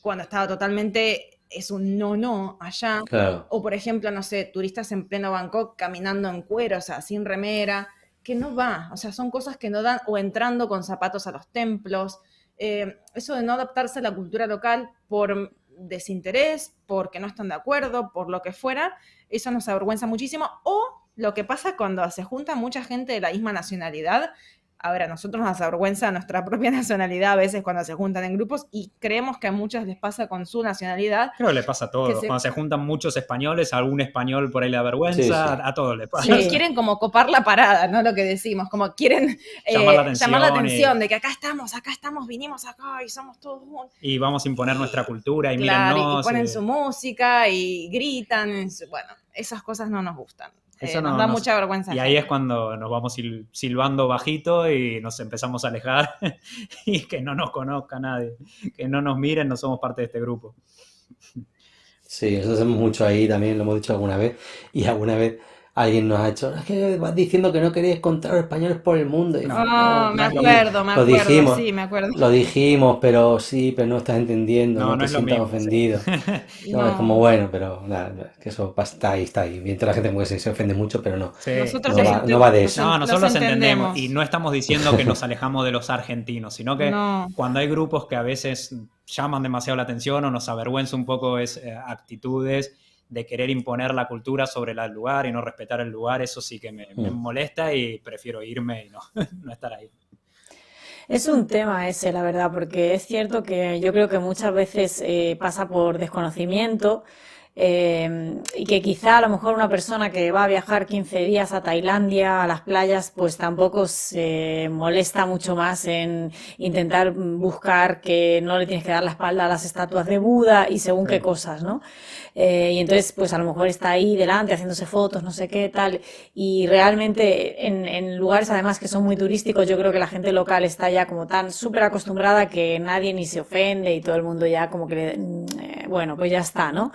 cuando estaba totalmente, es un no allá. Claro. O por ejemplo, no sé, turistas en pleno Bangkok caminando en cuero, o sea, sin remera, que no va, o sea, son cosas que no dan, o entrando con zapatos a los templos. Eso de no adaptarse a la cultura local por desinterés, porque no están de acuerdo, por lo que fuera, eso nos avergüenza muchísimo. O lo que pasa cuando se junta mucha gente de la misma nacionalidad, a ver, a nosotros nos avergüenza nuestra propia nacionalidad a veces cuando se juntan en grupos y creemos que a muchos les pasa con su nacionalidad. Creo que le pasa a todos. Cuando se juntan muchos españoles, a algún español por ahí le da vergüenza, Sí. a todos les pasa. Sí. Quieren como copar la parada, ¿no? Lo que decimos, como quieren llamar la atención de que acá estamos, vinimos acá y somos todos juntos. Y vamos a imponer nuestra cultura y claro, mírennos. Y ponen su música y gritan. Bueno, esas cosas no nos gustan. Eso nos da mucha vergüenza. Y ahí es cuando nos vamos silbando bajito y nos empezamos a alejar y que no nos conozca nadie, que no nos miren, no somos parte de este grupo. Sí, nosotros hacemos mucho ahí también, lo hemos dicho alguna vez, y alguna vez alguien nos ha hecho, es que vas diciendo que no queréis contar a los españoles por el mundo. Y me acuerdo, dijimos, sí, me acuerdo. Lo dijimos, pero no estás entendiendo, no te sientas ofendido. Sí. No, es como bueno, pero nada, que eso está ahí. Mientras la gente como que se ofende mucho, pero no. Sí. No va de eso. No, nosotros los entendemos y no estamos diciendo que nos alejamos de los argentinos, sino que cuando hay grupos que a veces llaman demasiado la atención o nos avergüenza un poco actitudes de querer imponer la cultura sobre el lugar y no respetar el lugar, eso sí que me molesta y prefiero irme y no estar ahí. Es un tema ese, la verdad, porque es cierto que yo creo que muchas veces pasa por desconocimiento y que quizá a lo mejor una persona que va a viajar 15 días a Tailandia, a las playas, pues tampoco se molesta mucho más en intentar buscar que no le tienes que dar la espalda a las estatuas de Buda y según qué cosas, ¿no? Y entonces pues a lo mejor está ahí delante haciéndose fotos, no sé qué tal, y realmente en lugares además que son muy turísticos, yo creo que la gente local está ya como tan súper acostumbrada que nadie ni se ofende y todo el mundo ya como que bueno, pues ya está, ¿no?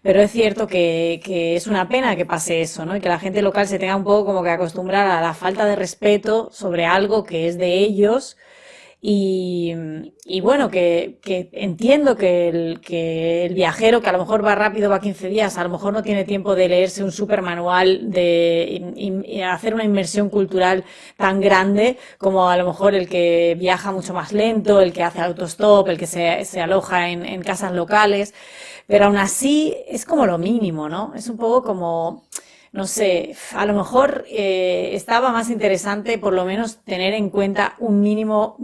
Pero es cierto que es una pena que pase eso, ¿no? Y que la gente local se tenga un poco como que acostumbrar a la falta de respeto sobre algo que es de ellos. Y bueno, que entiendo que el viajero que a lo mejor va rápido, va 15 días, a lo mejor no tiene tiempo de leerse un super manual y hacer una inmersión cultural tan grande como a lo mejor el que viaja mucho más lento, el que hace autostop, el que se aloja en casas locales, pero aún así es como lo mínimo, ¿no? Es un poco como... No sé, a lo mejor estaba más interesante por lo menos tener en cuenta un mínimo,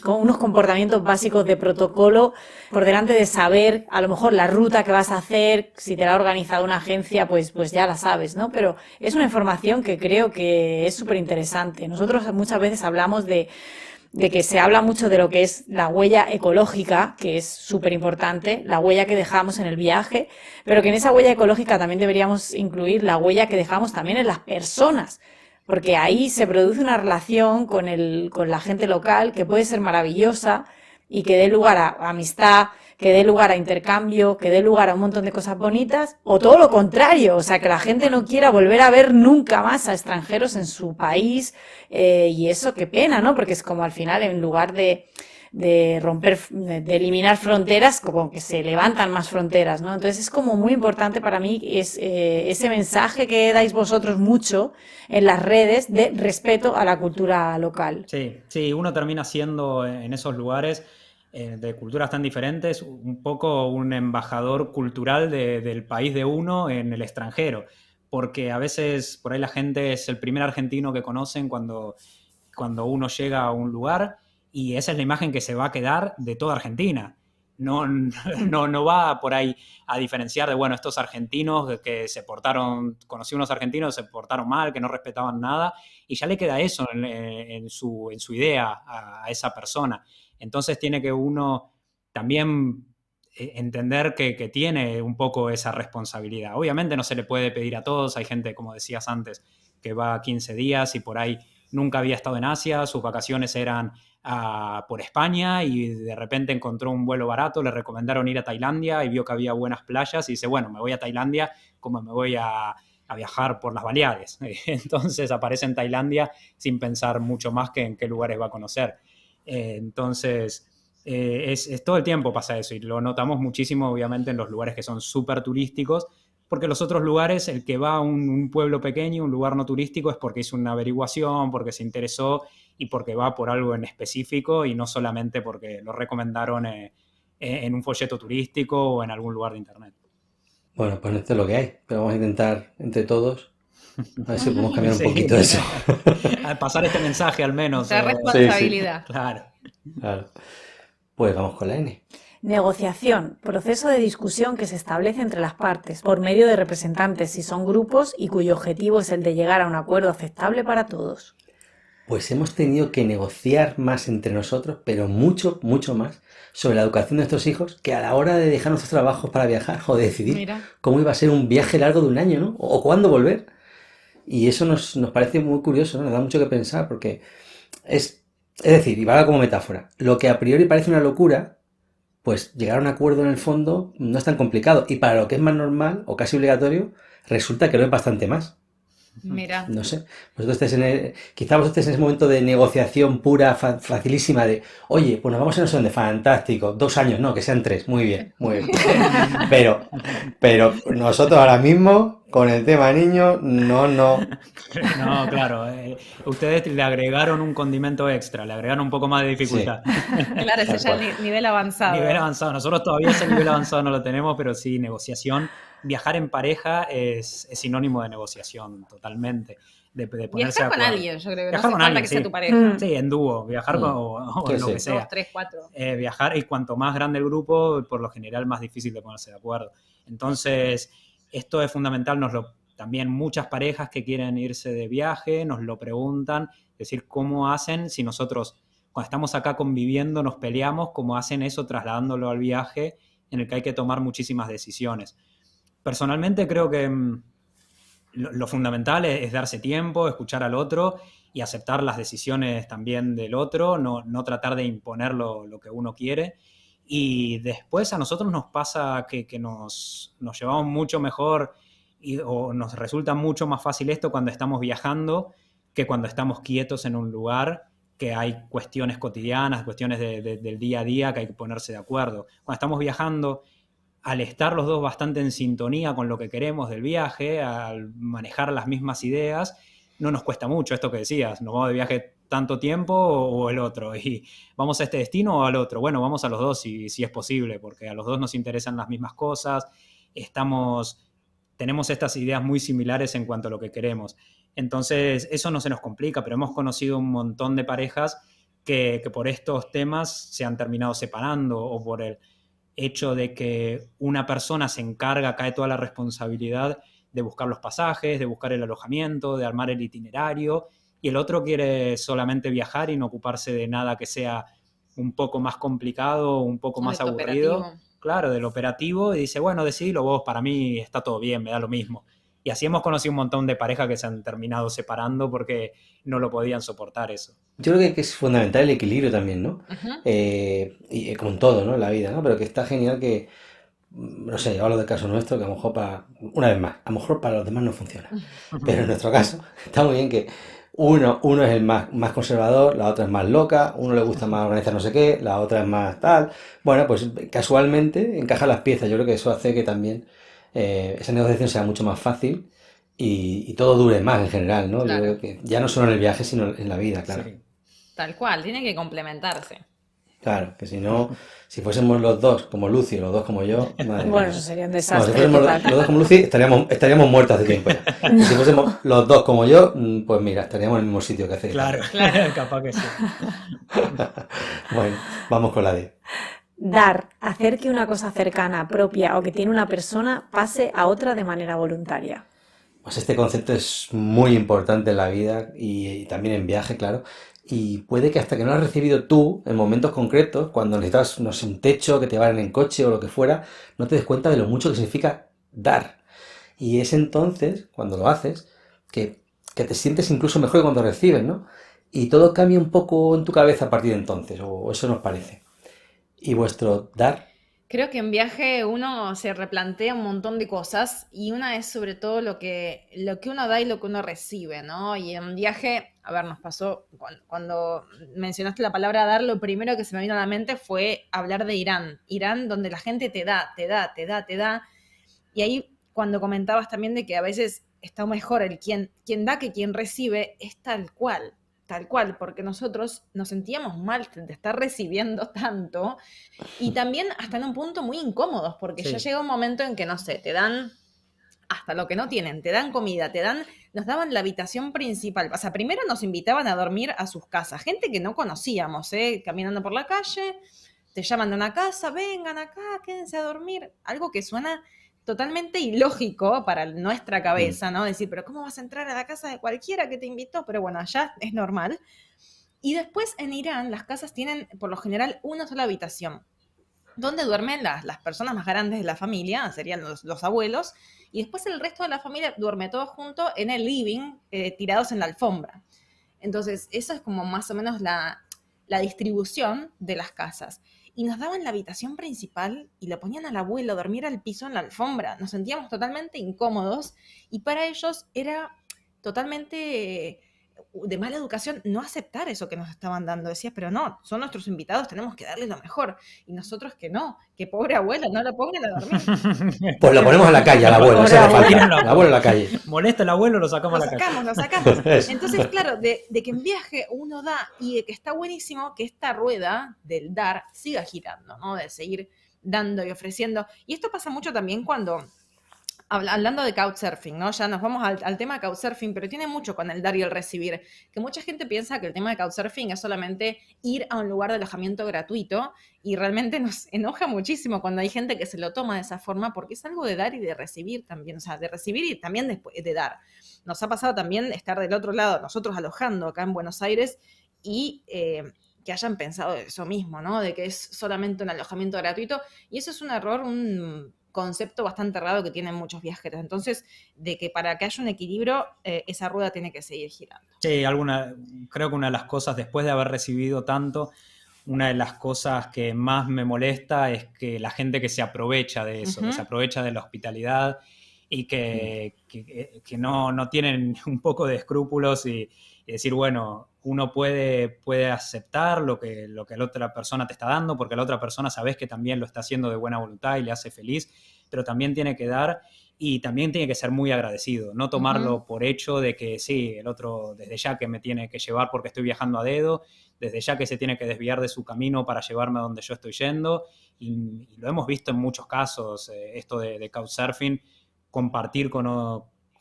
con unos comportamientos básicos de protocolo por delante de saber a lo mejor la ruta que vas a hacer, si te la ha organizado una agencia, pues ya la sabes, ¿no? Pero es una información que creo que es súper interesante. Nosotros muchas veces hablamos de que se habla mucho de lo que es la huella ecológica, que es súper importante, la huella que dejamos en el viaje, pero que en esa huella ecológica también deberíamos incluir la huella que dejamos también en las personas, porque ahí se produce una relación con la gente local que puede ser maravillosa y que dé lugar a amistad, que dé lugar a intercambio, que dé lugar a un montón de cosas bonitas, o todo lo contrario, o sea, que la gente no quiera volver a ver nunca más a extranjeros en su país, y eso qué pena, ¿no? Porque es como al final, en lugar de romper, de eliminar fronteras, como que se levantan más fronteras, ¿no? Entonces es como muy importante para mí ese mensaje que dais vosotros mucho en las redes de respeto a la cultura local. Sí, uno termina siendo en esos lugares de culturas tan diferentes un poco un embajador cultural del país de uno en el extranjero, porque a veces por ahí la gente es el primer argentino que conocen cuando uno llega a un lugar. Y esa es la imagen que se va a quedar de toda Argentina. No va por ahí a diferenciar de, bueno, estos argentinos que conocí unos argentinos que se portaron mal, que no respetaban nada, y ya le queda eso en su idea a esa persona. Entonces tiene que uno también entender que tiene un poco esa responsabilidad. Obviamente no se le puede pedir a todos, hay gente, como decías antes, que va 15 días y por ahí nunca había estado en Asia, sus vacaciones eran por España y de repente encontró un vuelo barato, le recomendaron ir a Tailandia y vio que había buenas playas y dice, bueno, me voy a Tailandia como me voy a viajar por las Baleares. Entonces aparece en Tailandia sin pensar mucho más que en qué lugares va a conocer. Entonces, es todo el tiempo pasa eso y lo notamos muchísimo, obviamente, en los lugares que son súper turísticos, porque los otros lugares, el que va a un pueblo pequeño, un lugar no turístico, es porque hizo una averiguación, porque se interesó y porque va por algo en específico y no solamente porque lo recomendaron en un folleto turístico o en algún lugar de internet. Bueno, pues esto es lo que hay, pero vamos a intentar entre todos A ver si podemos cambiar un Sí. poquito eso. Al pasar este mensaje al menos. La responsabilidad. Claro. Claro. Pues vamos con la N. Negociación, proceso de discusión que se establece entre las partes por medio de representantes si son grupos y cuyo objetivo es el de llegar a un acuerdo aceptable para todos. Pues hemos tenido que negociar más entre nosotros, pero mucho, mucho más, sobre la educación de nuestros hijos que a la hora de dejar nuestros trabajos para viajar o de decidir Mira. cómo iba a ser un viaje largo de un año, ¿no? O cuándo volver. Y eso nos parece muy curioso, ¿no? Nos da mucho que pensar porque es decir, y valga como metáfora, lo que a priori parece una locura, pues llegar a un acuerdo en el fondo no es tan complicado. Y para lo que es más normal o casi obligatorio, resulta que lo es bastante más. Mira. No sé, quizá vosotros estéis en ese momento de negociación pura, facilísima de, oye, pues nos vamos a no sé dónde, fantástico, 2 años, no, que sean 3, muy bien, muy bien. Pero nosotros ahora mismo, con el tema niños, no. No, claro. Ustedes le agregaron un condimento extra, le agregaron un poco más de dificultad. Claro, ese ya es nivel avanzado. Nivel avanzado. Nosotros todavía ese nivel avanzado no lo tenemos, pero sí, negociación. Viajar en pareja es sinónimo de negociación, totalmente. De ponerse Viajar de con acuerdo. alguien, yo creo que Viajar no hace con falta alguien, que sea sí. tu pareja. Sí, en dúo, viajar o Sí, lo sí. que sea. 2, 3, 4. Viajar, y cuanto más grande el grupo, por lo general más difícil de ponerse de acuerdo. Entonces, esto es fundamental, también muchas parejas que quieren irse de viaje nos lo preguntan, es decir, ¿cómo hacen si nosotros, cuando estamos acá conviviendo, nos peleamos, cómo hacen eso trasladándolo al viaje en el que hay que tomar muchísimas decisiones? Personalmente creo que lo fundamental es darse tiempo, escuchar al otro y aceptar las decisiones también del otro, no tratar de imponer lo que uno quiere. Y después a nosotros nos pasa que nos llevamos mucho mejor o nos resulta mucho más fácil esto cuando estamos viajando que cuando estamos quietos en un lugar, que hay cuestiones cotidianas, cuestiones del día a día que hay que ponerse de acuerdo. Cuando estamos viajando, al estar los dos bastante en sintonía con lo que queremos del viaje, al manejar las mismas ideas, no nos cuesta mucho esto que decías, nos vamos de viaje tanto tiempo o el otro, y vamos a este destino o al otro. Bueno, vamos a los dos si es posible, porque a los dos nos interesan las mismas cosas, tenemos estas ideas muy similares en cuanto a lo que queremos. Entonces, eso no se nos complica, pero hemos conocido un montón de parejas que por estos temas se han terminado separando, o por el hecho de que una persona se encarga, cae toda la responsabilidad de buscar los pasajes, de buscar el alojamiento, de armar el itinerario, y el otro quiere solamente viajar y no ocuparse de nada que sea un poco más complicado, un poco más aburrido. Operativo. Claro, del operativo, y dice, bueno, decidilo vos, para mí está todo bien, me da lo mismo. Y así hemos conocido un montón de parejas que se han terminado separando porque no lo podían soportar eso. Yo creo que es fundamental el equilibrio también, ¿no? Ujú. Y con todo, ¿no? En la vida, ¿no? Pero que está genial que, no sé, yo hablo del caso nuestro, que a lo mejor una vez más, a lo mejor para los demás no funciona. Pero en nuestro caso, está muy bien que uno es el más conservador, la otra es más loca, uno le gusta más organizar no sé qué, la otra es más tal. Bueno, pues casualmente encajan las piezas. Yo creo que eso hace que también esa negociación sea mucho más fácil y todo dure más en general, ¿no? Claro. Yo creo que ya no solo en el viaje, sino en la vida, claro. Sí. Tal cual, tiene que complementarse. Claro, que si no, si fuésemos los dos como Lucy y los dos como yo, madre Bueno, mía. eso sería un No, si desastre fuésemos total. los dos como Lucy, estaríamos muertos hace tiempo ya. Y si fuésemos los dos como yo, pues mira, estaríamos en el mismo sitio que hace. Claro, capaz que sí. Bueno, vamos con la D. Dar, hacer que una cosa cercana, propia o que tiene una persona pase a otra de manera voluntaria. Pues este concepto es muy importante en la vida y también en viaje, claro. Y puede que hasta que no lo has recibido tú, en momentos concretos, cuando necesitas, no sé, un techo, que te varen en coche o lo que fuera, no te des cuenta de lo mucho que significa dar. Y es entonces, cuando lo haces, que te sientes incluso mejor que cuando recibes, ¿no? Y todo cambia un poco en tu cabeza a partir de entonces, o eso nos parece. Y vuestro dar, Creo que en viaje uno se replantea un montón de cosas y una es sobre todo lo que uno da y lo que uno recibe, ¿no? Y en viaje, a ver, nos pasó, cuando mencionaste la palabra dar, lo primero que se me vino a la mente fue hablar de Irán. Irán, donde la gente te da. Y ahí cuando comentabas también de que a veces está mejor el quien da que quien recibe, es tal cual, porque nosotros nos sentíamos mal de estar recibiendo tanto y también hasta en un punto muy incómodos, porque Sí. ya llega un momento en que, no sé, te dan hasta lo que no tienen, te dan comida, te dan nos daban la habitación principal. O sea, primero nos invitaban a dormir a sus casas. Gente que no conocíamos, caminando por la calle, te llaman de una casa, vengan acá, quédense a dormir. Algo que suena totalmente ilógico para nuestra cabeza, ¿no? Decir, pero ¿cómo vas a entrar a la casa de cualquiera que te invitó? Pero bueno, allá es normal. Y después en Irán las casas tienen, por lo general, una sola habitación, donde duermen las personas más grandes de la familia, serían los abuelos, y después el resto de la familia duerme todo junto en el living, tirados en la alfombra. Entonces, eso es como más o menos la distribución de las casas. Y nos daban la habitación principal y lo ponían al abuelo a dormir al piso en la alfombra. Nos sentíamos totalmente incómodos y para ellos era totalmente de mala educación no aceptar eso que nos estaban dando. Decías, pero no, son nuestros invitados, tenemos que darles lo mejor. Y nosotros que no, que pobre abuelo, no lo pongan a dormir. Pues lo ponemos a la calle al abuelo, ese le falta. El abuelo a la calle. Molesta el abuelo, lo sacamos a la calle. Lo sacamos. Entonces, claro, de que en viaje uno da y de que está buenísimo que esta rueda del dar siga girando, ¿no? De seguir dando y ofreciendo. Y esto pasa mucho también cuando... Hablando de couchsurfing, ¿no? Ya nos vamos al tema de couchsurfing, pero tiene mucho con el dar y el recibir. Que mucha gente piensa que el tema de couchsurfing es solamente ir a un lugar de alojamiento gratuito y realmente nos enoja muchísimo cuando hay gente que se lo toma de esa forma porque es algo de dar y de recibir también. O sea, de recibir y también de dar. Nos ha pasado también estar del otro lado, nosotros alojando acá en Buenos Aires y... que hayan pensado eso mismo, ¿no? De que es solamente un alojamiento gratuito. Y eso es un error, un concepto bastante raro que tienen muchos viajeros. Entonces, de que para que haya un equilibrio, esa rueda tiene que seguir girando. Sí, creo que una de las cosas, después de haber recibido tanto, una de las cosas que más me molesta es que la gente que se aprovecha de eso, que se aprovecha de la hospitalidad y que no tienen un poco de escrúpulos y decir, bueno, uno puede aceptar lo que la otra persona te está dando, porque la otra persona sabes que también lo está haciendo de buena voluntad y le hace feliz, pero también tiene que dar y también tiene que ser muy agradecido, no tomarlo por hecho de que sí, el otro desde ya que me tiene que llevar porque estoy viajando a dedo, desde ya que se tiene que desviar de su camino para llevarme a donde yo estoy yendo, y lo hemos visto en muchos casos, esto de couchsurfing, compartir con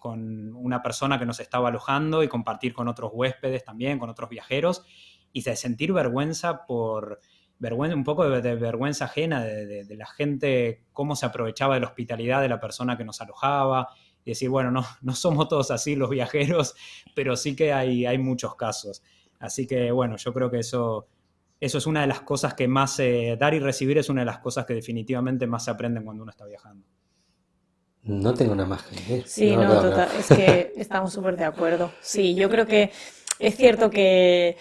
una persona que nos estaba alojando y compartir con otros huéspedes también, con otros viajeros, y de sentir vergüenza un poco de vergüenza ajena de la gente, cómo se aprovechaba de la hospitalidad de la persona que nos alojaba, y decir, bueno, no somos todos así los viajeros, pero sí que hay muchos casos. Así que, bueno, yo creo que eso es una de las cosas que más, dar y recibir es una de las cosas que definitivamente más se aprenden cuando uno está viajando. No tengo nada más que decir. Sí, total, es que estamos súper de acuerdo. Sí, yo creo que es cierto que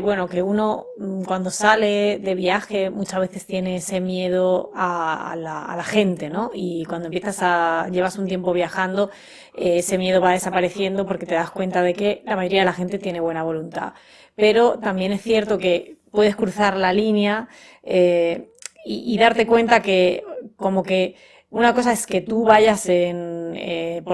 uno cuando sale de viaje muchas veces tiene ese miedo a la gente, ¿no? Y cuando llevas un tiempo viajando, ese miedo va desapareciendo porque te das cuenta de que la mayoría de la gente tiene buena voluntad. Pero también es cierto que puedes cruzar la línea y darte cuenta que como que una cosa es que tú vayas que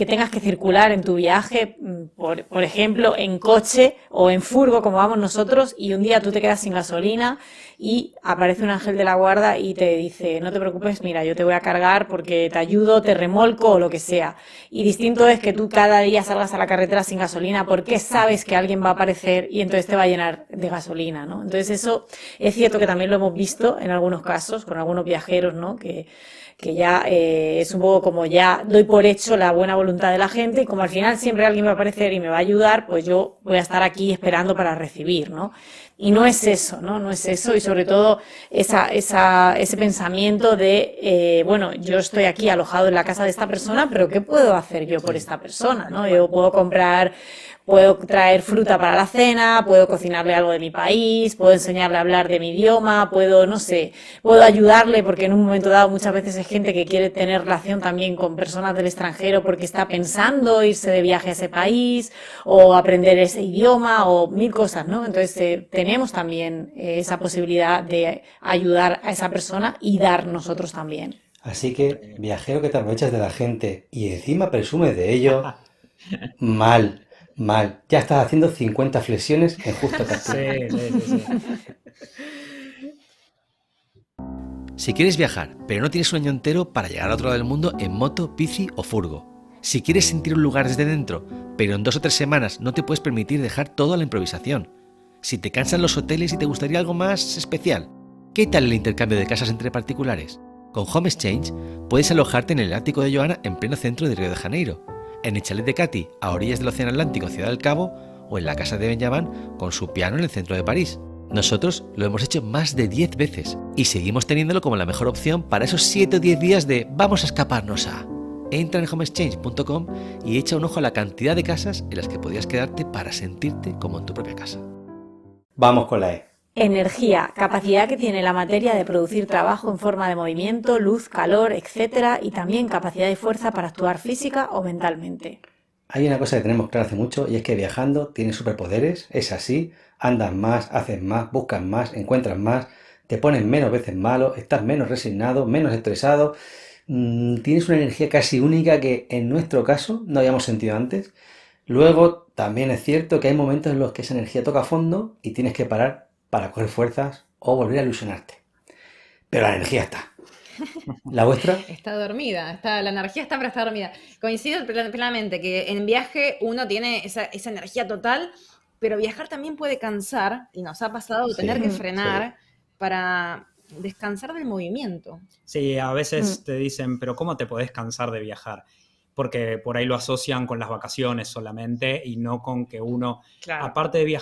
tengas que circular en tu viaje, por ejemplo, en coche o en furgo, como vamos nosotros, y un día tú te quedas sin gasolina y aparece un ángel de la guarda y te dice, no te preocupes, mira, yo te voy a cargar porque te ayudo, te remolco o lo que sea. Y distinto es que tú cada día salgas a la carretera sin gasolina porque sabes que alguien va a aparecer y entonces te va a llenar de gasolina, ¿no? Entonces eso es cierto que también lo hemos visto en algunos casos con algunos viajeros, ¿no? Que ya es un poco como ya doy por hecho la buena voluntad de la gente y como al final siempre alguien va a aparecer y me va a ayudar, pues yo voy a estar aquí esperando para recibir, ¿no? Y no es eso, ¿no? No es eso y sobre todo ese pensamiento de, bueno, yo estoy aquí alojado en la casa de esta persona, pero ¿qué puedo hacer yo por esta persona, ¿no? Yo puedo traer fruta para la cena, puedo cocinarle algo de mi país, puedo enseñarle a hablar de mi idioma, puedo ayudarle porque en un momento dado muchas veces hay gente que quiere tener relación también con personas del extranjero porque está pensando irse de viaje a ese país o aprender ese idioma o mil cosas, ¿no? Entonces tenemos también esa posibilidad de ayudar a esa persona y dar nosotros también. Así que, viajero que te aprovechas de la gente y encima presumes de ello, mal. Ya estás haciendo 50 flexiones en justo castigo. Sí. Si quieres viajar, pero no tienes un año entero para llegar al otro lado del mundo en moto, bici o furgo, Si quieres sentir un lugar desde dentro, pero en 2 o 3 semanas no te puedes permitir dejar todo a la improvisación. Si te cansan los hoteles y te gustaría algo más especial, ¿qué tal el intercambio de casas entre particulares? Con Home Exchange puedes alojarte en el ático de Joana en pleno centro de Río de Janeiro, en el chalet de Katy a orillas del Océano Atlántico, Ciudad del Cabo, o en la casa de Benjamin con su piano en el centro de París. Nosotros lo hemos hecho más de 10 veces y seguimos teniéndolo como la mejor opción para esos 7 o 10 días de vamos a escaparnos a... Entra en homeexchange.com y echa un ojo a la cantidad de casas en las que podías quedarte para sentirte como en tu propia casa. Vamos con la E. Energía, capacidad que tiene la materia de producir trabajo en forma de movimiento, luz, calor, etc. Y también capacidad y fuerza para actuar física o mentalmente. Hay una cosa que tenemos clara hace mucho y es que viajando tienes superpoderes, es así, andas más, haces más, buscas más, encuentras más, te pones menos veces malo, estás menos resignado, menos estresado, tienes una energía casi única que en nuestro caso no habíamos sentido antes. Luego también es cierto que hay momentos en los que esa energía toca fondo y tienes que parar para coger fuerzas o volver a ilusionarte. Pero la energía está. ¿La vuestra? Está dormida, la energía está, pero está dormida. Coincido plenamente que en viaje uno tiene esa energía total, pero viajar también puede cansar, y nos ha pasado tener que frenar para descansar del movimiento. Sí, a veces te dicen, pero ¿cómo te podés cansar de viajar? Porque por ahí lo asocian con las vacaciones solamente y no con que uno, aparte de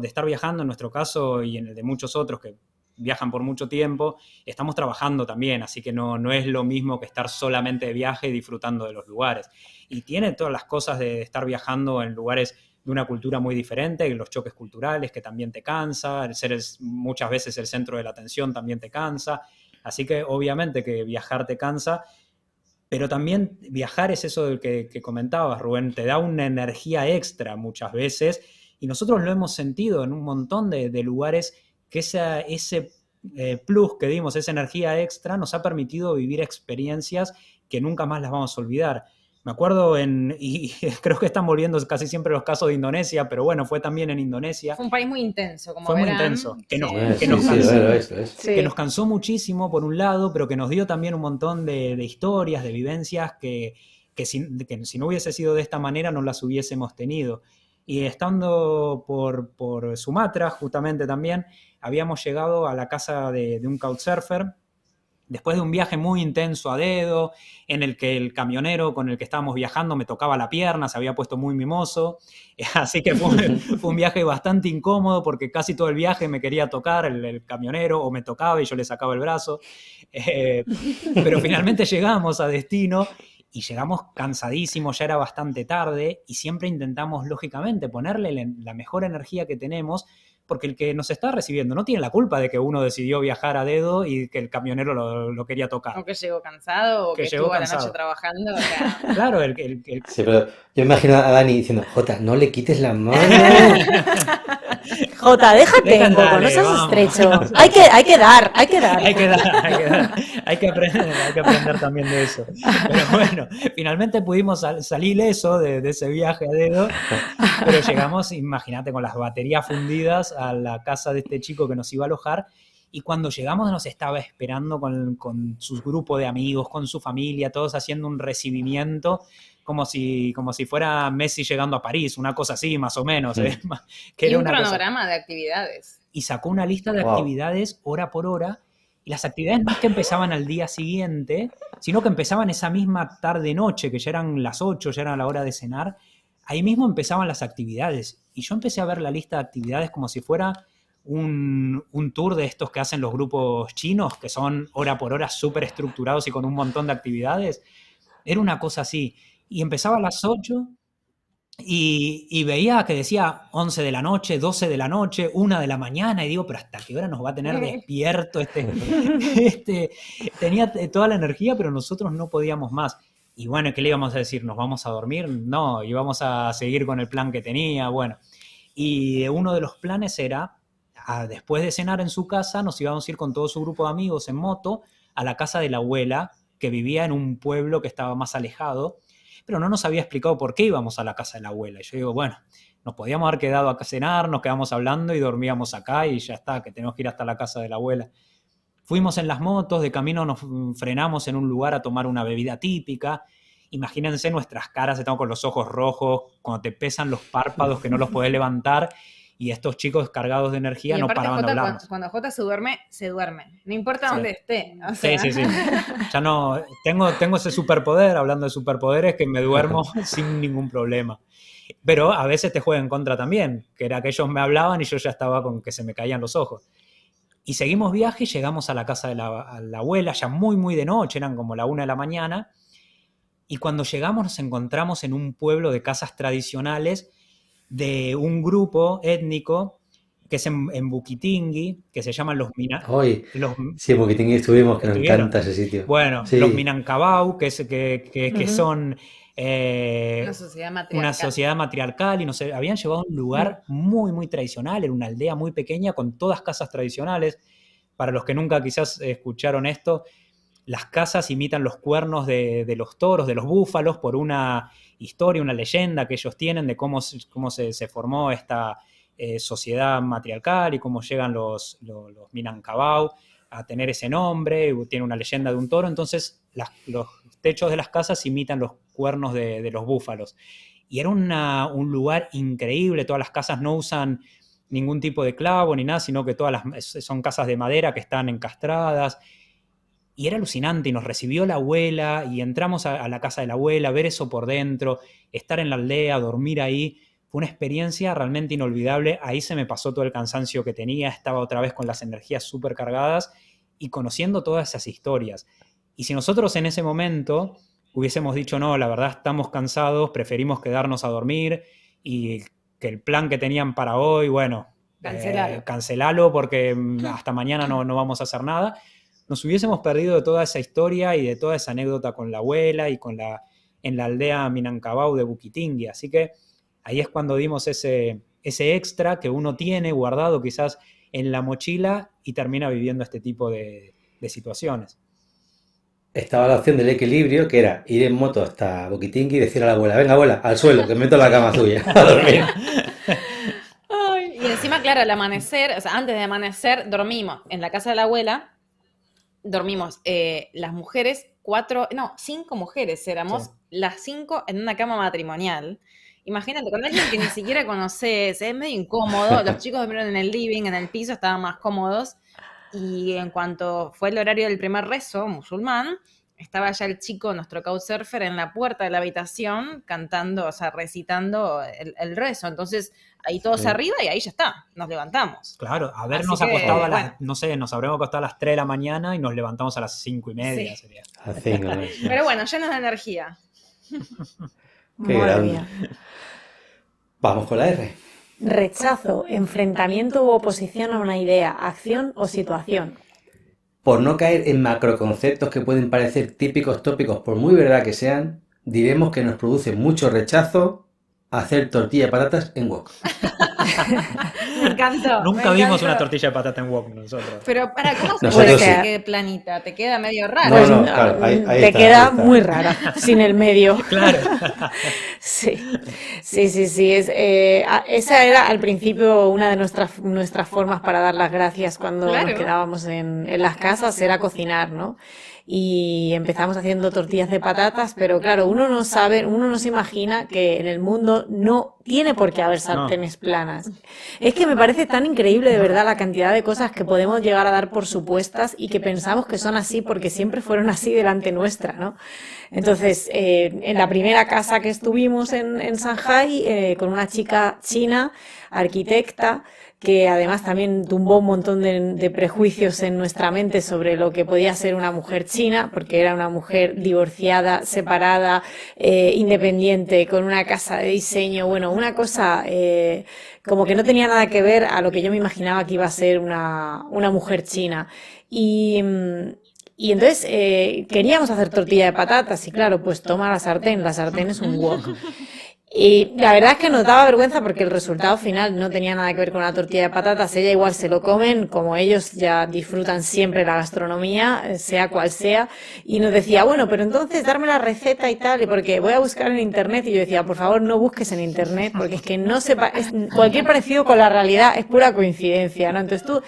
estar viajando en nuestro caso y en el de muchos otros que viajan por mucho tiempo, estamos trabajando también, así que no es lo mismo que estar solamente de viaje y disfrutando de los lugares. Y tiene todas las cosas de estar viajando en lugares de una cultura muy diferente, los choques culturales que también te cansa, el ser muchas veces el centro de la atención también te cansa, así que obviamente que viajar te cansa, pero también viajar es eso del que comentabas, Rubén, te da una energía extra muchas veces, y nosotros lo hemos sentido en un montón de lugares que ese plus que dimos, esa energía extra, nos ha permitido vivir experiencias que nunca más las vamos a olvidar. Me acuerdo y creo que están volviendo casi siempre los casos de Indonesia, pero bueno, fue también en Indonesia. Fue un país muy intenso, como fue verán. Muy intenso, que nos cansó muchísimo por un lado, pero que nos dio también un montón de historias, de vivencias que si no hubiese sido de esta manera no las hubiésemos tenido. Y estando por Sumatra, justamente también, habíamos llegado a la casa de un couchsurfer, después de un viaje muy intenso a dedo, en el que el camionero con el que estábamos viajando me tocaba la pierna, se había puesto muy mimoso, así que fue un viaje bastante incómodo porque casi todo el viaje me quería tocar el camionero o me tocaba y yo le sacaba el brazo, pero finalmente llegamos a destino y llegamos cansadísimos, ya era bastante tarde y siempre intentamos lógicamente ponerle la mejor energía que tenemos, porque el que nos está recibiendo no tiene la culpa de que uno decidió viajar a dedo y que el camionero lo quería tocar. O que llegó cansado, o que estuvo a la noche trabajando. O sea... Claro, Sí, pero yo imagino a Dani diciendo, Jota, no le quites la mano. Jota, déjate un poco, no seas estrecho. Hay que dar. Hay que aprender también de eso. Pero bueno, finalmente pudimos salir ileso de ese viaje a dedo, pero llegamos, imagínate, con las baterías fundidas a la casa de este chico que nos iba a alojar, y cuando llegamos nos estaba esperando con su grupo de amigos, con su familia, todos haciendo un recibimiento como si fuera Messi llegando a París, una cosa así, más o menos. Que y era un cronograma de actividades. Y sacó una lista de actividades hora por hora, y las actividades no es que empezaban al día siguiente, sino que empezaban esa misma tarde-noche, que ya eran las 8, ya era la hora de cenar. Ahí mismo empezaban las actividades, y yo empecé a ver la lista de actividades como si fuera un tour de estos que hacen los grupos chinos, que son hora por hora súper estructurados y con un montón de actividades. Era una cosa así. Y empezaba a las 8 y veía que decía 11 de la noche, 12 de la noche, 1 de la mañana, y digo, pero ¿hasta qué hora nos va a tener despierto? Tenía toda la energía, pero nosotros no podíamos más. Y bueno, ¿qué le íbamos a decir? ¿Nos vamos a dormir? No, íbamos a seguir con el plan que tenía, bueno. Y uno de los planes era, después de cenar en su casa, nos íbamos a ir con todo su grupo de amigos en moto a la casa de la abuela, que vivía en un pueblo que estaba más alejado, pero no nos había explicado por qué íbamos a la casa de la abuela. Y yo digo, bueno, nos podíamos haber quedado acá a cenar, nos quedamos hablando y dormíamos acá y ya está, que tenemos que ir hasta la casa de la abuela. Fuimos en las motos, de camino nos frenamos en un lugar a tomar una bebida típica, imagínense nuestras caras, estamos con los ojos rojos, cuando te pesan los párpados que no los podés levantar, y estos chicos cargados de energía Y no aparte paraban de Jota, hablarnos. cuando Jota se duerme. No importa Sí. dónde esté. O Sí, sea. sí, sí. Ya no, tengo ese superpoder, hablando de superpoderes, que me duermo sin ningún problema. Pero a veces te juega en contra también, que era que ellos me hablaban y yo ya estaba con que se me caían los ojos. Y seguimos viaje y llegamos a la casa de la abuela, ya muy, muy de noche, eran como la 1 de la mañana. Y cuando llegamos nos encontramos en un pueblo de casas tradicionales de un grupo étnico que es en Bukitingui, que se llaman los Hoy, los sí, en Boquitín estuvimos, que nos ¿Estuvieron? encanta ese sitio. bueno, Sí. los Minangkabau, que son Una sociedad matriarcal. una sociedad matriarcal y no sé, habían llevado a un lugar muy, muy tradicional, era una aldea muy pequeña con todas casas tradicionales. Para los que nunca quizás escucharon esto, las casas imitan los cuernos de los toros, de los búfalos, por una historia, una leyenda que ellos tienen de cómo se formó esta sociedad matriarcal y cómo llegan los Minangkabau a tener ese nombre. Tiene una leyenda de un toro, entonces los techos de las casas imitan los cuernos de los búfalos. Y era un lugar increíble, todas las casas no usan ningún tipo de clavo ni nada, sino que son casas de madera que están encastradas. Y era alucinante, y nos recibió la abuela, y entramos a la casa de la abuela, ver eso por dentro, estar en la aldea, dormir ahí. Fue una experiencia realmente inolvidable. Ahí se me pasó todo el cansancio que tenía, estaba otra vez con las energías súper cargadas y conociendo todas esas historias. Y si nosotros en ese momento hubiésemos dicho, no, la verdad estamos cansados, preferimos quedarnos a dormir, y que el plan que tenían para hoy, bueno, cancelalo porque hasta mañana no vamos a hacer nada, nos hubiésemos perdido de toda esa historia y de toda esa anécdota con la abuela y en la aldea Minangkabau de Bukitingui. Así que ahí es cuando dimos ese extra que uno tiene guardado quizás en la mochila y termina viviendo este tipo de situaciones. Estaba la opción del equilibrio, que era ir en moto hasta Boquitingui y decir a la abuela, venga abuela, al suelo, que me meto en la cama suya a dormir. Ay, y encima, claro, al amanecer, o sea, antes de amanecer, dormimos en la casa de la abuela, dormimos las mujeres, 5 mujeres éramos, Sí. las 5 en una cama matrimonial. Imagínate, con alguien que ni siquiera conoces, es medio incómodo, los chicos durmieron en el living, en el piso, estaban más cómodos, y en cuanto fue el horario del primer rezo musulmán, estaba ya el chico, nuestro couchsurfer, en la puerta de la habitación cantando, o sea, recitando el rezo. Entonces, ahí todos arriba y ahí ya está, nos levantamos. Claro, habernos Así que, acostado bueno. no sé, nos habremos acostado a las 3 de la mañana y nos levantamos a las 5:30. Sí. Sería. Así, no, no, sí. Pero bueno, llenos de energía. Qué Madre grande. mía. Vamos con la R. Rechazo, enfrentamiento u oposición a una idea, acción o situación. Por no caer en macroconceptos que pueden parecer típicos tópicos, por muy verdad que sean, diremos que nos produce mucho rechazo hacer tortilla de patatas en wok. Me encantó. Nunca me vimos encantó. una tortilla de patata en wok nosotros. Pero ¿cómo se Nosotros puede sí. que te quede planita? Te queda medio raro. Pues No, claro, ahí te está, queda ahí está. muy rara, sin el medio. Claro. Sí. Esa era al principio una de nuestras formas para dar las gracias cuando Claro. nos quedábamos en las casas, era cocinar, ¿no? Y empezamos haciendo tortillas de patatas, pero claro, uno no se imagina que en el mundo no tiene por qué haber sartenes planas. Es que me parece tan increíble de verdad la cantidad de cosas que podemos llegar a dar por supuestas y que pensamos que son así porque siempre fueron así delante nuestra, ¿no? Entonces, en la primera casa que estuvimos en Shanghái, con una chica china, arquitecta, que además también tumbó un montón de prejuicios en nuestra mente sobre lo que podía ser una mujer china, porque era una mujer divorciada, separada, independiente, con una casa de diseño, bueno, una cosa como que no tenía nada que ver a lo que yo me imaginaba que iba a ser una mujer china. Y entonces queríamos hacer tortilla de patatas y claro, pues toma la sartén es un wok. Y la verdad es que nos daba vergüenza porque el resultado final no tenía nada que ver con la tortilla de patatas. Ella igual se lo comen, como ellos ya disfrutan siempre la gastronomía, sea cual sea. Y nos decía, bueno, pero entonces darme la receta y tal, y porque voy a buscar en internet. Y yo decía, por favor, no busques en internet, porque es que cualquier parecido con la realidad es pura coincidencia, ¿no? Entonces tú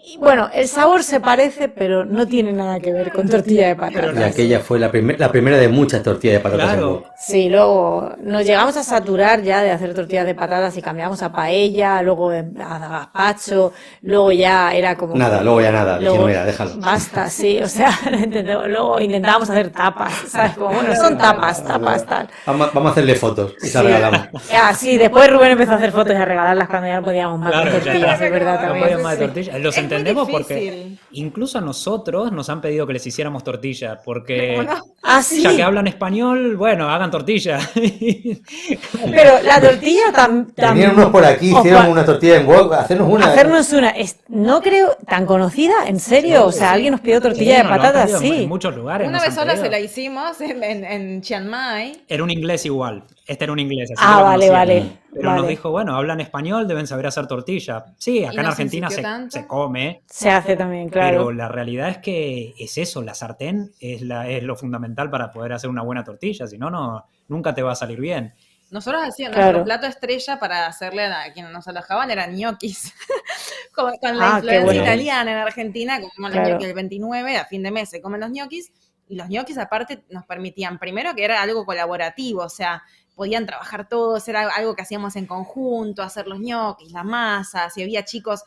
Y bueno, el sabor se parece, pero no tiene nada que ver con tortilla de patatas. Y aquella fue la primera de muchas tortillas de patatas en Claro. Vogue. Sí, luego nos llegamos a saturar ya de hacer tortillas de patatas y cambiamos a paella, luego a gazpacho, luego ya era como... Nada, luego ya nada. Luego, Dijimos, mira, déjalo. basta, sí, o sea, luego intentábamos hacer tapas, ¿sabes? Como, bueno, son tapas, tal. Vamos a hacerle fotos y se las regalamos. Ah, sí, después Rubén empezó a hacer fotos y a regalarlas cuando ya no podíamos más con Claro, ya tortillas, está. es verdad No también. podían más de Sí. tortillas. Los Es muy entendemos difícil. porque incluso a nosotros nos han pedido que les hiciéramos tortillas, porque ¿Cómo no? Ah, sí, ya que hablan español, bueno, hagan tortilla. pero la tortilla también... Tenían unos por aquí, hicieron una tortilla en Vogue, hacernos una. Hacernos una, no creo tan conocida, ¿en serio? O sea, alguien nos pidió tortilla de Sí, nos lo han patatas, pedido sí. En muchos lugares. Una nos vez han sola pedido. se la hicimos en Chiang Mai. Era un inglés igual. Este era un inglés. Así Ah, que lo vale, conocía. vale. Pero nos vale. dijo, bueno, hablan español, deben saber hacer tortilla. Sí, acá en nos Argentina insistió tanto. se come, Se hace también, pero claro. la realidad es que es eso, la sartén es lo fundamental para poder hacer una buena tortilla, si no, nunca te va a salir bien. Nosotros hacíamos Claro. nuestro plato estrella para hacerle a quienes nos alojaban eran ñoquis. con Ah, la qué influencia bueno. italiana en Argentina, como los Claro. ñoquis el 29, a fin de mes se comen los ñoquis. Y los ñoquis aparte nos permitían, primero que era algo colaborativo, o sea, podían trabajar todos, era algo que hacíamos en conjunto, hacer los ñoquis, la masa, si había chicos,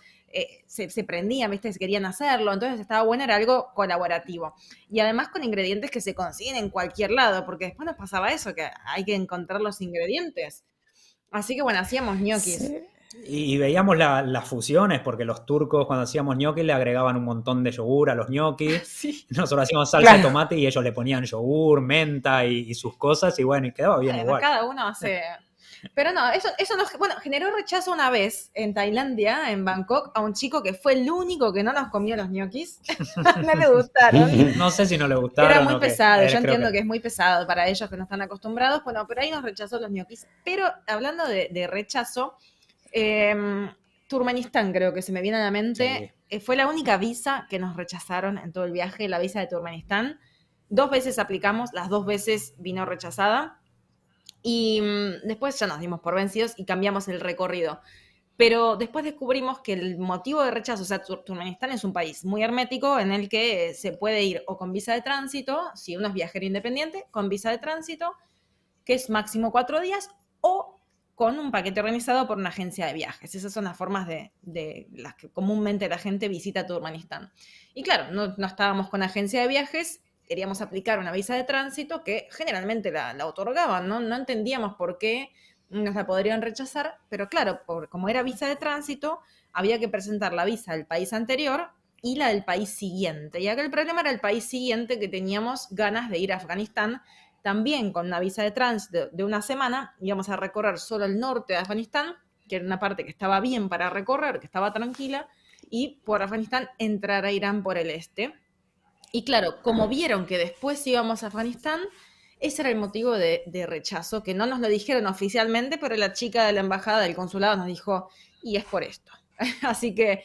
se prendían, ¿viste? Si querían hacerlo, entonces estaba bueno, era algo colaborativo. Y además con ingredientes que se consiguen en cualquier lado, porque después nos pasaba eso, que hay que encontrar los ingredientes. Así que bueno, hacíamos ñoquis. Sí. Y veíamos las fusiones, porque los turcos cuando hacíamos ñoquis le agregaban un montón de yogur a los ñoquis. Sí. Nosotros hacíamos salsa de Claro. tomate y ellos le ponían yogur, menta y sus cosas, y bueno, y quedaba bien Bueno, igual. cada uno hace... Pero no, eso nos, bueno, generó rechazo una vez en Tailandia, en Bangkok, a un chico que fue el único que no nos comió los ñoquis. No le gustaron. No sé si no le gustaron. Era muy o qué. pesado, yo Creo entiendo que es muy pesado para ellos que no están acostumbrados, bueno, pero ahí nos rechazó los ñoquis. Pero hablando de rechazo, Turkmenistán creo que se me viene a la mente, fue la única visa que nos rechazaron en todo el viaje, la visa de Turkmenistán. 2 veces aplicamos, las 2 veces vino rechazada y después ya nos dimos por vencidos y cambiamos el recorrido. Pero después descubrimos que el motivo de rechazo, o sea, Turkmenistán es un país muy hermético en el que se puede ir o con visa de tránsito, si uno es viajero independiente, con visa de tránsito, que es máximo 4 días, o con un paquete organizado por una agencia de viajes. Esas son las formas de las que comúnmente la gente visita Turkmenistán. Y claro, no estábamos con agencia de viajes, queríamos aplicar una visa de tránsito que generalmente la otorgaban, ¿no? No entendíamos por qué nos la podrían rechazar, pero claro, como era visa de tránsito, había que presentar la visa del país anterior y la del país siguiente. Y acá el problema era el país siguiente, que teníamos ganas de ir a Afganistán, también con una visa de tránsito de una semana. Íbamos a recorrer solo el norte de Afganistán, que era una parte que estaba bien para recorrer, que estaba tranquila, y por Afganistán entrar a Irán por el este. Y claro, como vieron que después íbamos a Afganistán, ese era el motivo de rechazo, que no nos lo dijeron oficialmente, pero la chica de la embajada del consulado nos dijo, y es por esto. Así que,